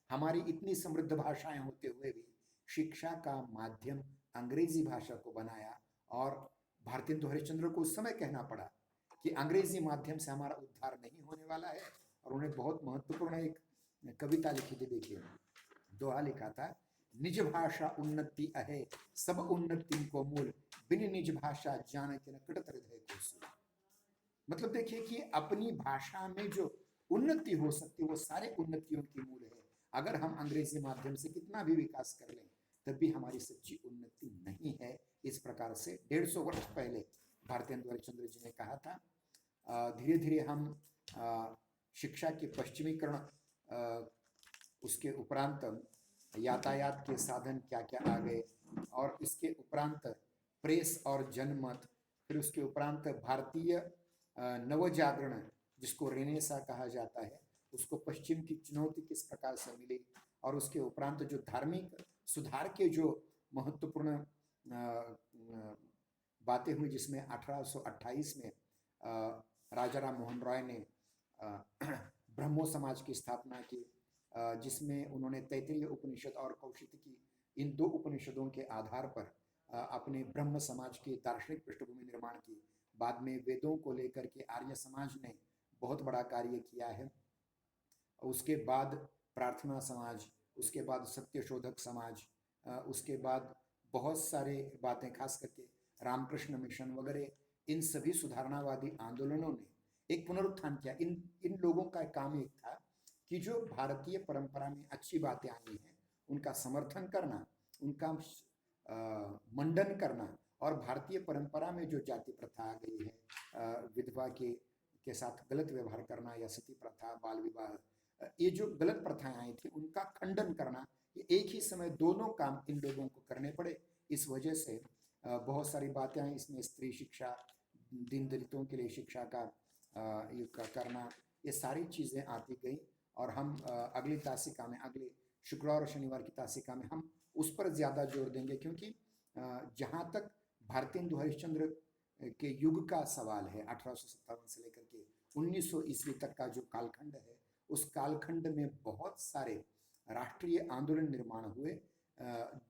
हमारी इतनी समृद्ध भाषाएं होते हुए भी शिक्षा का माध्यम अंग्रेजी भाषा को बनाया। और भारतेंदु हरिश्चंद्र को उस समय कहना पड़ा कि अंग्रेजी माध्यम से हमारा उद्धार नहीं होने वाला है। और उन्हें बहुत महत्वपूर्ण एक कविता लिखी थी, देखिए दोहा लिखा था, निज भाषा उन्नति अहे सब उन्नति को मूल, बिन निज भाषा जान के न कटत हृदय को सूल। मतलब देखिए कि अपनी भाषा में जो उन्नति हो सकती है वो सारे उन्नतियों की मूल है। अगर हम अंग्रेजी माध्यम से कितना भी विकास कर लें तब भी हमारी सच्ची उन्नति नहीं है। इस प्रकार से 150 वर्ष पहले भारतेंदु हरिश्चंद्र जी ने कहा था। धीरे धीरे हम शिक्षा के पश्चिमीकरण, उसके उपरांत यातायात के साधन क्या क्या आ गए, और इसके उपरांत प्रेस और जनमत, फिर उसके उपरांत भारतीय नवजागरण जिसको रेनेसा कहा जाता है, उसको पश्चिम की चुनौती किस प्रकार से मिली, और उसके उपरांत जो धार्मिक सुधार के जो महत्वपूर्ण बातें हुई, जिसमें 1828 में राजा राम मोहन रॉय ने ब्रह्मो समाज की स्थापना की, जिसमें उन्होंने तैत्तिरीय उपनिषद और कौशिकी, इन दो उपनिषदों के आधार पर अपने ब्रह्म समाज की दार्शनिक पृष्ठभूमि निर्माण की। बाद में वेदों को लेकर के आर्य समाज ने बहुत बड़ा कार्य किया है। उसके बाद प्रार्थना समाज, उसके बाद सत्यशोधक समाज, उसके बाद बहुत सारे बातें, खास करके रामकृष्ण मिशन वगैरह, इन सभी सुधारणावादी आंदोलनों ने एक पुनरुत्थान किया। इन इन लोगों का काम एक था कि जो भारतीय परंपरा में अच्छी बातें आई हैं उनका समर्थन करना, उनका मंडन करना, और भारतीय परंपरा में जो जाति प्रथा आ गई है, विधवा के साथ गलत व्यवहार करना या सती प्रथा, बाल विवाह, ये जो गलत प्रथाएं आई थी उनका खंडन करना, ये एक ही समय दोनों काम इन लोगों को करने पड़े। इस वजह से बहुत सारी बातें आई, इसमें स्त्री शिक्षा, दीन दलितों के लिए शिक्षा का करना, ये सारी चीज़ें आती गई। और हम अगली तासिका में, अगले शुक्रवार और शनिवार की तासिका में हम उस पर ज़्यादा जोर देंगे, क्योंकि जहाँ तक भारतेंदु हरिश्चंद्र के युग का सवाल है, 1857 से लेकर के 1900 ईस्वी तक का जो कालखंड है, उस कालखंड में बहुत सारे राष्ट्रीय आंदोलन निर्माण हुए,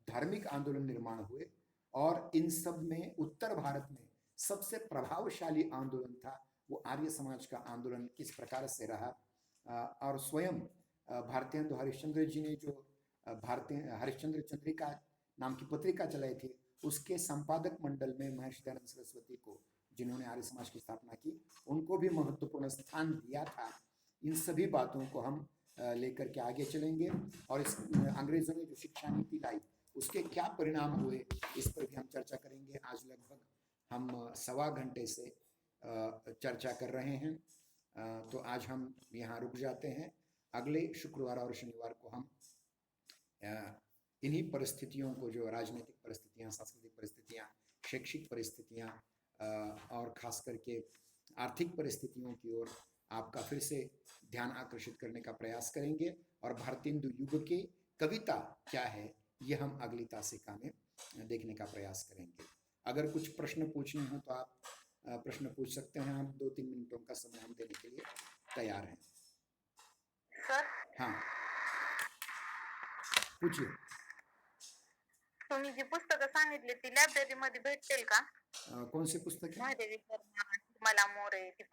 धार्मिक आंदोलन निर्माण हुए, और इन सब में उत्तर भारत में सबसे प्रभावशाली आंदोलन था वो आर्य समाज का आंदोलन। किस प्रकार से रहा, और स्वयं भारतेंदु हरिश्चंद्र जी ने जो भारतीय हरिश्चंद्र चंद्रिका नाम की पत्रिका चलाई थी, उसके संपादक मंडल में महर्षि दयानंद सरस्वती को, जिन्होंने आर्य समाज की स्थापना की, उनको भी महत्वपूर्ण स्थान दिया था। इन सभी बातों को हम लेकर के आगे चलेंगे, और इस अंग्रेजों ने जो शिक्षा नीति लाई उसके क्या परिणाम हुए, इस पर भी हम चर्चा करेंगे। आज लगभग हम 1.25 घंटे से चर्चा कर रहे हैं, तो आज हम यहाँ रुक जाते हैं। अगले शुक्रवार और शनिवार को हम इन्हीं परिस्थितियों को, जो राजनीतिक परिस्थितियाँ, सांस्कृतिक परिस्थितियाँ, शैक्षिक परिस्थितियाँ, और खास करके आर्थिक परिस्थितियों की ओर आपका फिर से ध्यान आकर्षित करने का प्रयास करेंगे, और भारतेंदु युग की कविता क्या है ये हम अगली तासिका में देखने का प्रयास करेंगे। अगर कुछ प्रश्न पूछने हो तो आप प्रश्न पूछ सकते हैं। हम 2-3 मिनटों का समय हम देने के लिए तैयार हैं। सर, हाँ, पूछिए। तुम्ही जी पुस्तकं सांगितली ती लायब्ररीमध्ये भेटतील का? कौन सी पुस्तक है? महादेवी शर्मा, निर्मला मोरे, ती